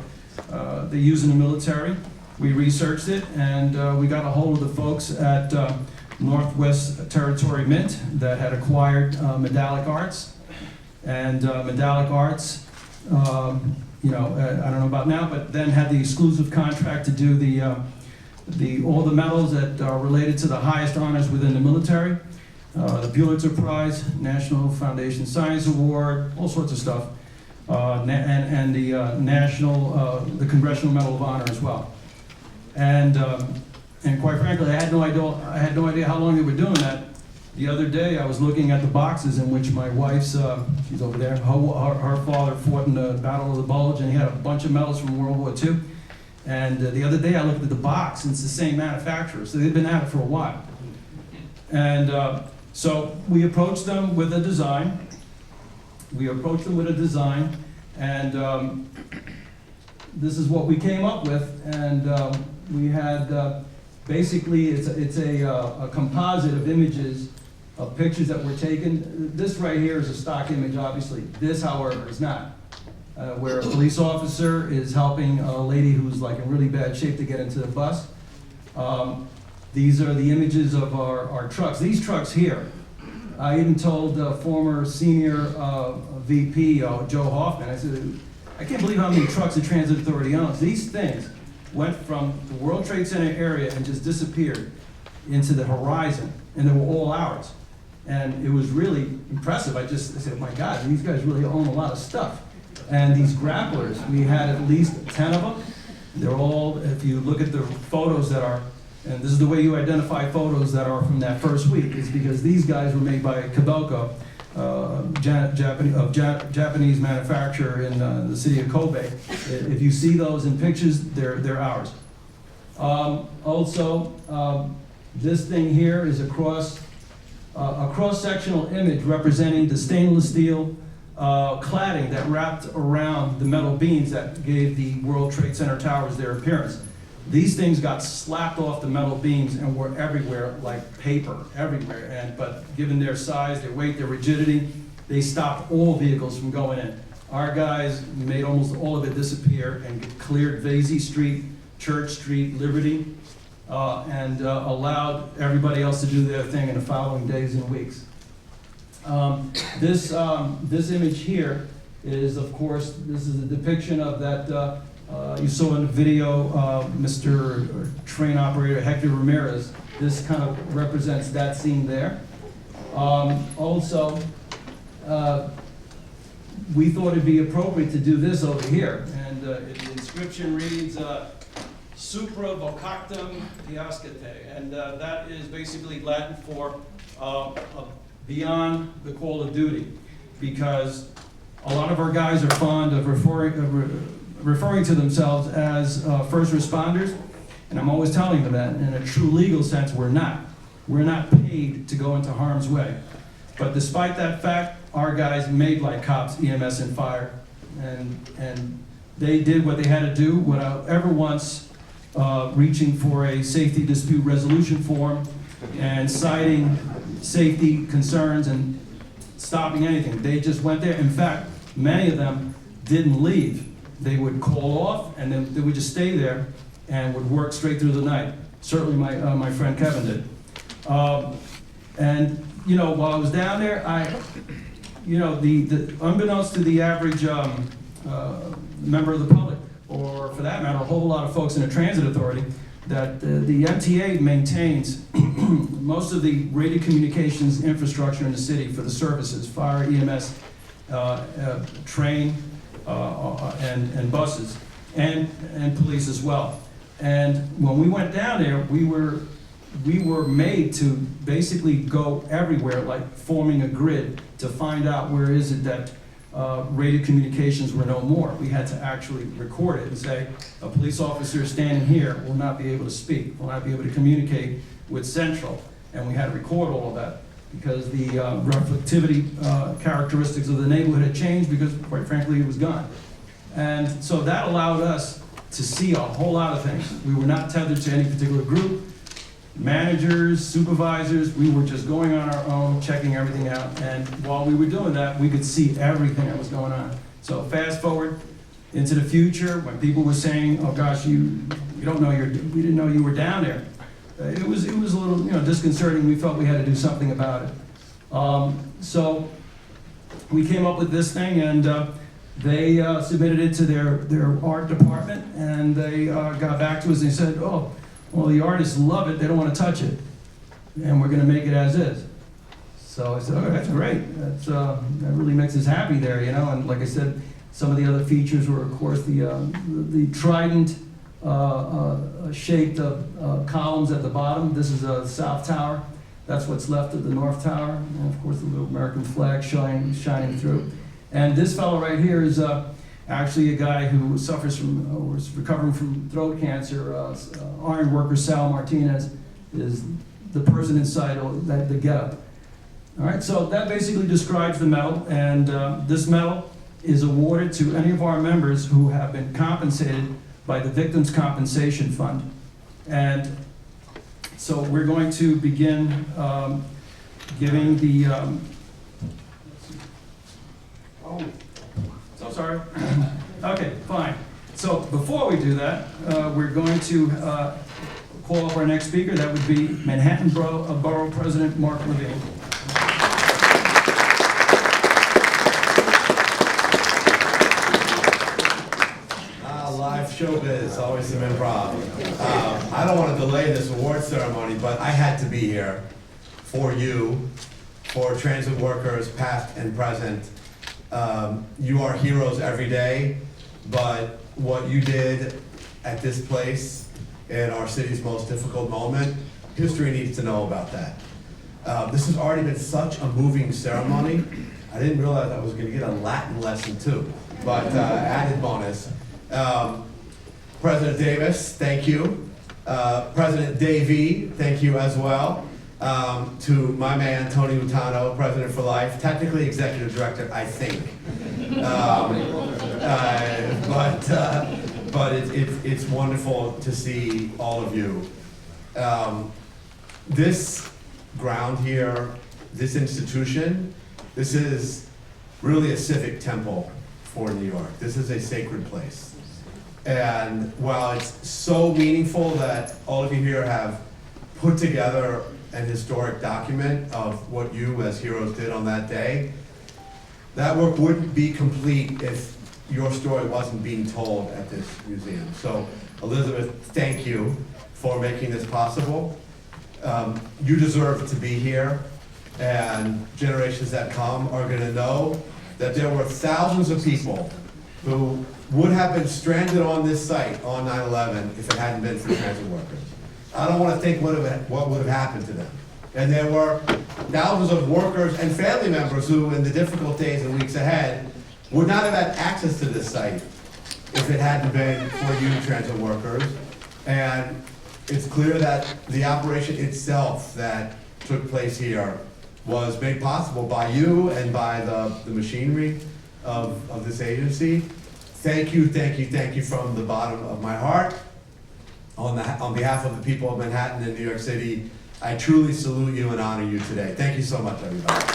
S1: they use in the military. We researched it, and we got a hold of the folks at Northwest Territory Mint that had acquired Medallion Arts. And Medallion Arts, you know, I don't know about now, but then had the exclusive contract to do all the medals that are related to the highest honors within the military, the Pulitzer Prize, National Foundation Science Award, all sorts of stuff. and the national, the Congressional Medal of Honor as well. And quite frankly, I had no idea how long they were doing that. The other day, I was looking at the boxes in which my wife's, she's over there, her father fought in the Battle of the Bulge, and he had a bunch of medals from World War II. And the other day, I looked at the box, and it's the same manufacturer, so they've been at it for a while. And so we approached them with a design. And this is what we came up with. And we had, basically, it's a composite of images, of pictures that were taken. This right here is a stock image, obviously. This, however, is not. Where a police officer is helping a lady who's like in really bad shape to get into the bus. These are the images of our trucks. These trucks here, I even told former senior VP Joe Hoffman, I said, I can't believe how many trucks the Transit Authority owns. These things went from the World Trade Center area and just disappeared into the horizon, and they were all ours. And it was really impressive. I said, my God, these guys really own a lot of stuff. And these grapplers, we had at least 10 of them. They're all, if you look at the photos that are, and this is the way you identify photos that are from that first week, is because these guys were made by Kobelco, Japanese manufacturer in the city of Kobe. If you see those in pictures, they're ours. Also, this thing here is a cross-sectional image representing the stainless steel cladding that wrapped around the metal beams that gave the World Trade Center towers their appearance. These things got slapped off the metal beams and were everywhere like paper, everywhere. But given their size, their weight, their rigidity, they stopped all vehicles from going in. Our guys made almost all of it disappear and cleared Vesey Street, Church Street, Liberty, and allowed everybody else to do their thing in the following days and weeks. This image here is, of course, this is a depiction of that, you saw in the video, Mr. Train Operator Hector Ramirez. This kind of represents that scene there. Also, we thought it'd be appropriate to do this over here. And the inscription reads, Supra vocactum deascate. And that is basically Latin for beyond the call of duty, because a lot of our guys are fond of referring to themselves as first responders, and I'm always telling them that in a true legal sense, we're not. We're not paid to go into harm's way. But despite that fact, our guys made like cops, EMS, and fire, and they did what they had to do without ever once reaching for a safety dispute resolution form and citing safety concerns and stopping anything. They just went there. In fact, many of them didn't leave. They would call off, and then they would just stay there and would work straight through the night. Certainly my friend Kevin did. And, you know, while I was down there, unbeknownst to the average member of the public, or for that matter, a whole lot of folks in the Transit Authority, that the MTA maintains most of the radio communications infrastructure in the city for the services, fire, EMS, train, and buses, and police as well. And when we went down there, we were made to basically go everywhere, like forming a grid to find out where is it that radio communications were no more. We had to actually record it and say, a police officer standing here will not be able to speak, will not be able to communicate with Central. And we had to record all of that because the reflectivity characteristics of the neighborhood had changed because, quite frankly, it was gone. And so that allowed us to see a whole lot of things. We were not tethered to any particular group. Managers, supervisors, we were just going on our own, checking everything out. And while we were doing that, we could see everything that was going on. So fast forward into the future, when people were saying, "Oh gosh, we didn't know you were down there." It was a little, disconcerting. We felt we had to do something about it. So we came up with this thing, and they submitted it to their art department, and they got back to us and they said, "Oh, well, the artists love it, they don't want to touch it, and we're going to make it as is." So I said, "Oh, that's great. That really makes us happy there, And like I said, Some of the other features were, of course, the trident shaped columns at the bottom. This is a south tower. That's what's left of the north tower. And of course, the little American flag shining through. And this fellow right here is actually a guy who suffers from, was recovering from throat cancer. Iron worker Sal Martinez is the person inside the getup. All right, so that basically describes the medal, and this medal is awarded to any of our members who have been compensated by the Victims' Compensation Fund. And so we're going to begin giving the, oh, so sorry. Okay, fine. So before we do that, we're going to call up our next speaker. That would be Manhattan Borough President Mark Levine.
S6: Live showbiz, always some improv. I don't want to delay this award ceremony, but I had to be here for you, for transit workers, past and present. You are heroes every day, but what you did at this place in our city's most difficult moment, history needs to know about that. This has already been such a moving ceremony. I didn't realize I was going to get a Latin lesson too, but added bonus. President Davis, thank you. President Davey, thank you as well. To my man, Tony Utano, President for Life, technically Executive Director, I think. But it's wonderful to see all of you. This ground here, this institution, this is really a civic temple for New York. This is a sacred place. And while it's so meaningful that all of you here have put together an historic document of what you as heroes did on that day, that work wouldn't be complete if your story wasn't being told at this museum. So Elizabeth, thank you for making this possible. You deserve to be here, and generations that come are going to know that there were thousands of people who would have been stranded on this site on 9/11 if it hadn't been for transit workers. I don't want to think what would have happened to them. And there were thousands of workers and family members who, in the difficult days and weeks ahead, would not have had access to this site if it hadn't been for you transit workers. And it's clear that the operation itself that took place here was made possible by you and by the machinery of this agency. Thank you, thank you, thank you from the bottom of my heart. On behalf of the people of Manhattan and New York City, I truly salute you and honor you today. Thank you so much, everybody.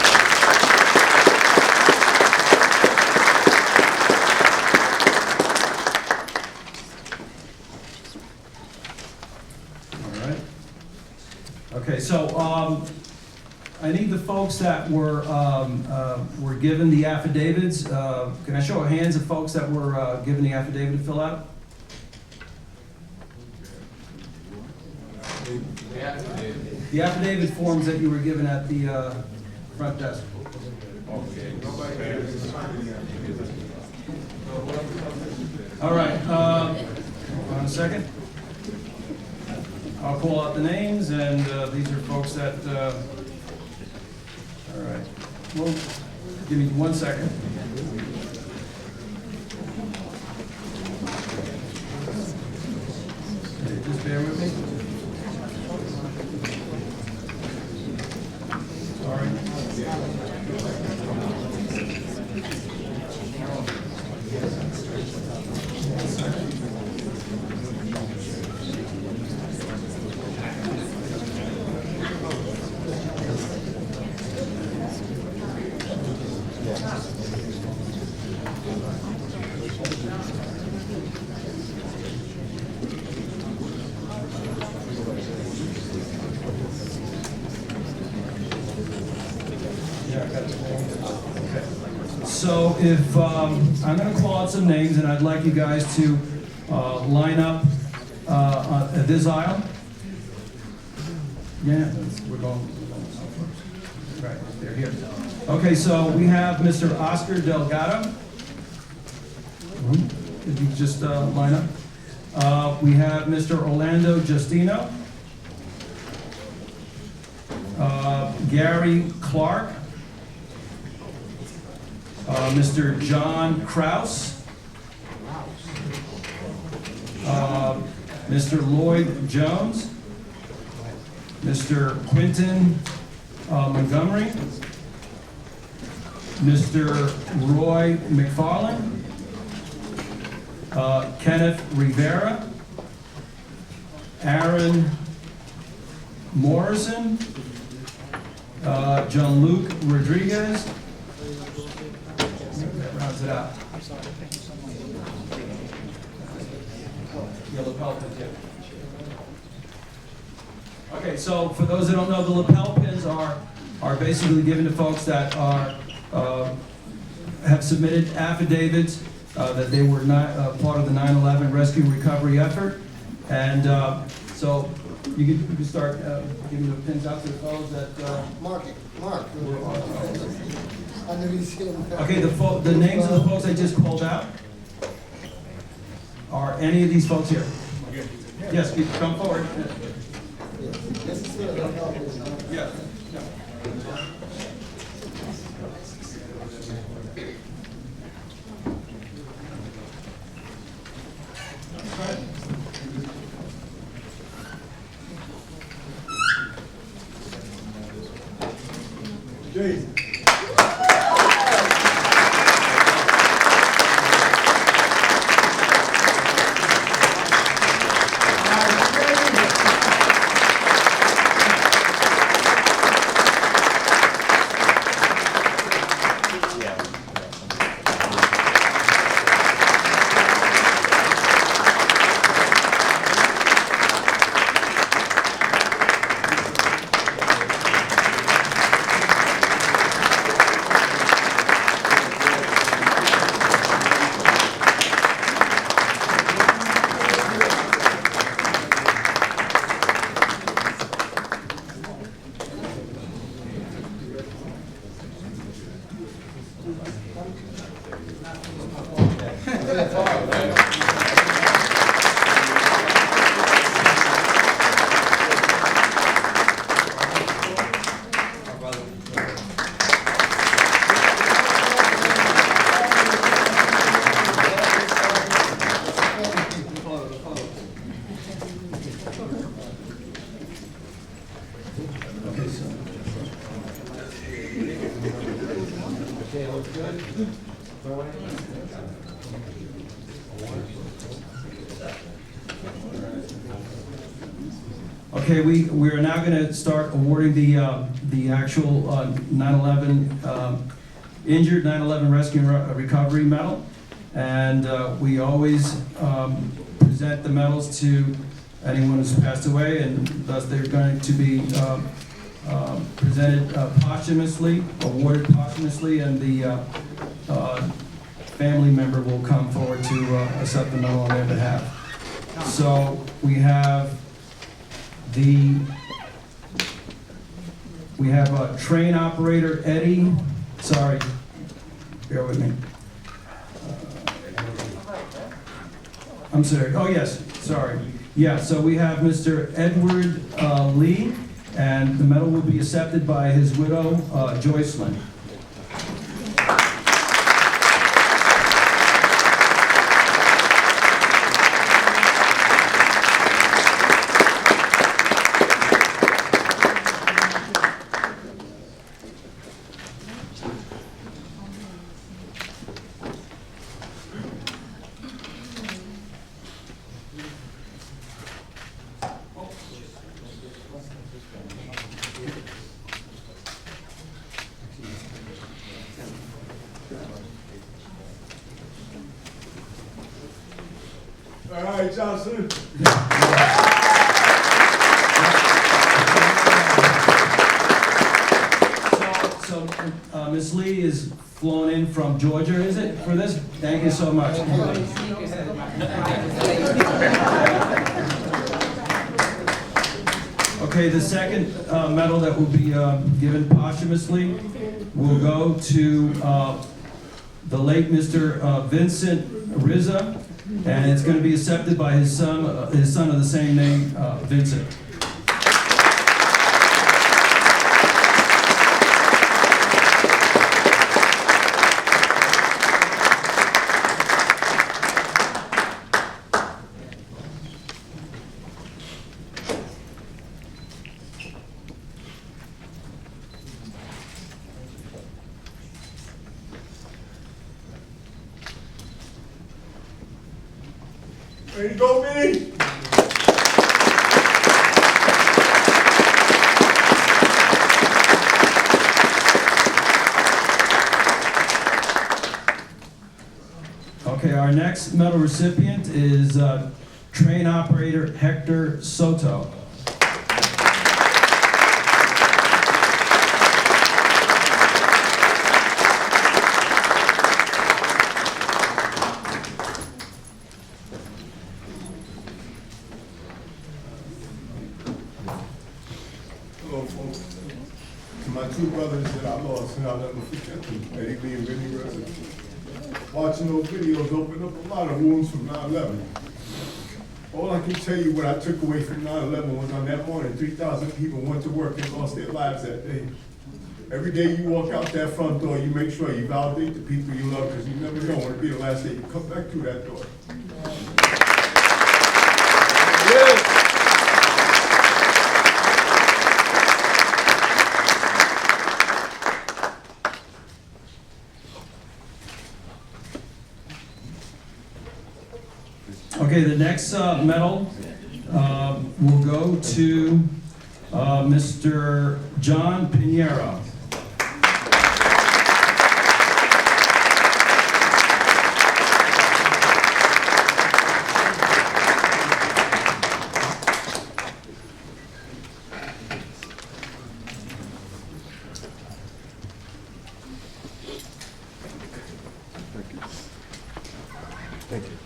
S1: All right. Okay, so I need the folks that were given the affidavits. Can I show of hands of folks that were given the affidavit to fill out? The affidavit forms that you were given at the front desk. All right, hold on a second. I'll call out the names, and these are folks that, all right. Well, give me 1 second. Okay, just bear with me. So if, I'm going to call out some names, and I'd like you guys to line up at this aisle. Yeah, we're going first. Right, they're here. Okay, so we have Mr. Oscar Delgado. If you just line up. We have Mr. Orlando Justino. Gary Clark. Mr. John Kraus. Mr. Lloyd Jones. Mr. Quinton Montgomery. Mr. Roy McFarland. Kenneth Rivera. Aaron Morrison. John Luke Rodriguez. That rounds it out. Yeah, lapel pins, yeah. Okay, so for those that don't know, the lapel pins are basically given to folks that are have submitted affidavits that they were not part of the 9/11 rescue and recovery effort, and so you can start giving the pins out to the fellows that.
S22: Mark.
S1: Okay, the names of the folks I just called out are any of these folks here? Yes, come forward. Yeah.
S22: Jeez.
S1: Okay, we are now going to start awarding the actual 9/11 injured 9/11 rescue and recovery medal, and we always present the medals to anyone who's passed away, and thus they're going to be presented posthumously, awarded posthumously, and the family member will come forward to accept the medal on their behalf. So we have train operator Eddie, sorry, bear with me. I'm sorry, oh yes, sorry. Yeah, so we have Mr. Edward Lee, and the medal will be accepted by his widow, Joycelyn.
S22: All right, Johnson.
S1: So Ms. Lee is flown in from Georgia, is it, for this? Thank you so much. Okay, the second medal that will be given posthumously will go to the late Mr. Vincent Rizza, and it's going to be accepted by his son of the same name, Vincent.
S2: There you go, Vinny.
S1: Okay, our next medal recipient is train operator Hector Soto.
S2: Hello, folks. To my two brothers that I lost, and I'll never forget them, Eddie Lee and Vinny Rizzo. Watching those videos opened up a lot of wounds from 9/11. All I can tell you what I took away from 9/11 was on that morning, 3,000 people went to work and lost their lives that day. Every day you walk out that front door, you make sure you validate the people you love, because you never know when it'll be the last day you come back through that door.
S1: Okay, the next medal will go to Mr. John Pinheiro.
S2: Thank you.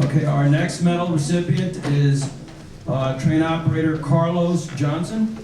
S1: Okay, our next medal recipient is train operator Carlos Johnson.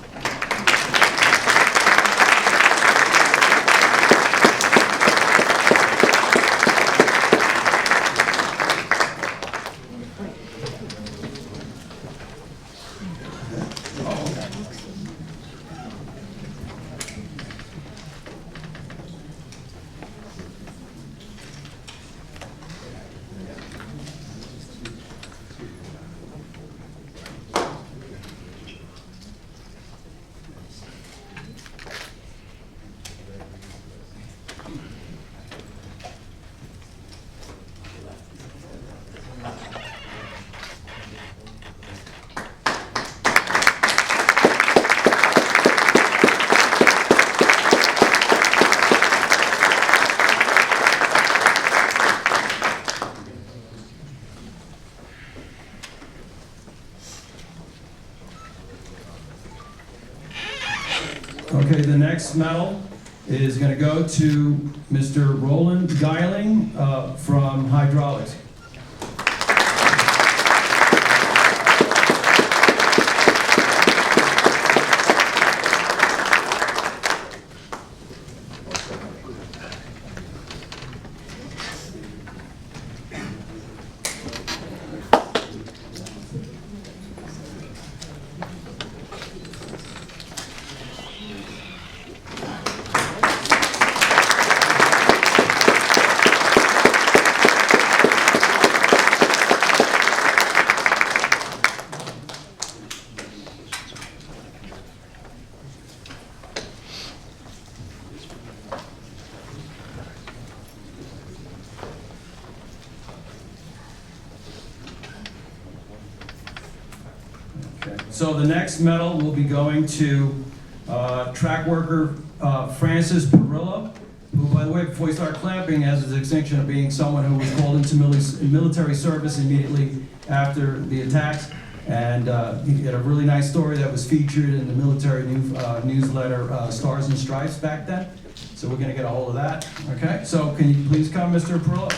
S1: Okay, the next medal is going to go to Mr. Roland Geiling from Hydraulics. So the next medal will be going to track worker Francis Perillo, who, by the way, before we start clapping, has the distinction of being someone who was called into military service immediately after the attacks. And he had a really nice story that was featured in the military newsletter Stars and Stripes back then. So we're going to get a hold of that. Okay, so can you please come, Mr. Perillo?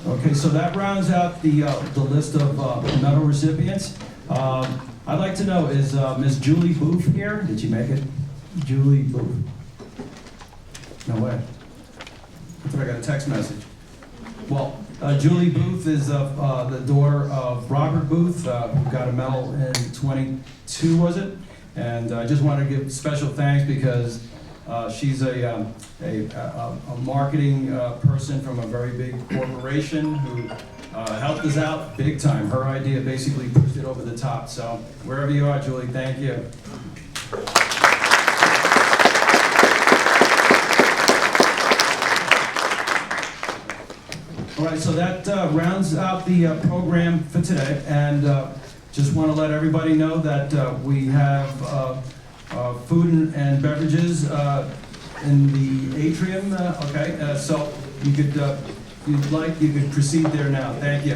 S1: Okay, so that rounds out the list of medal recipients. I'd like to know, is Miss Julie Booth here? Did she make it? Julie Booth. No way. I thought I got a text message. Well, Julie Booth is the daughter of Robert Booth, who got a medal in 22, was it? And I just want to give special thanks because she's a marketing person from a very big corporation who helped us out big time. Her idea basically pushed it over the top. So wherever you are, Julie, thank you. All right, so that rounds out the program for today. And just want to let everybody know that we have food and beverages in the atrium. Okay, so you could, if you'd like, you could proceed there now. Thank you.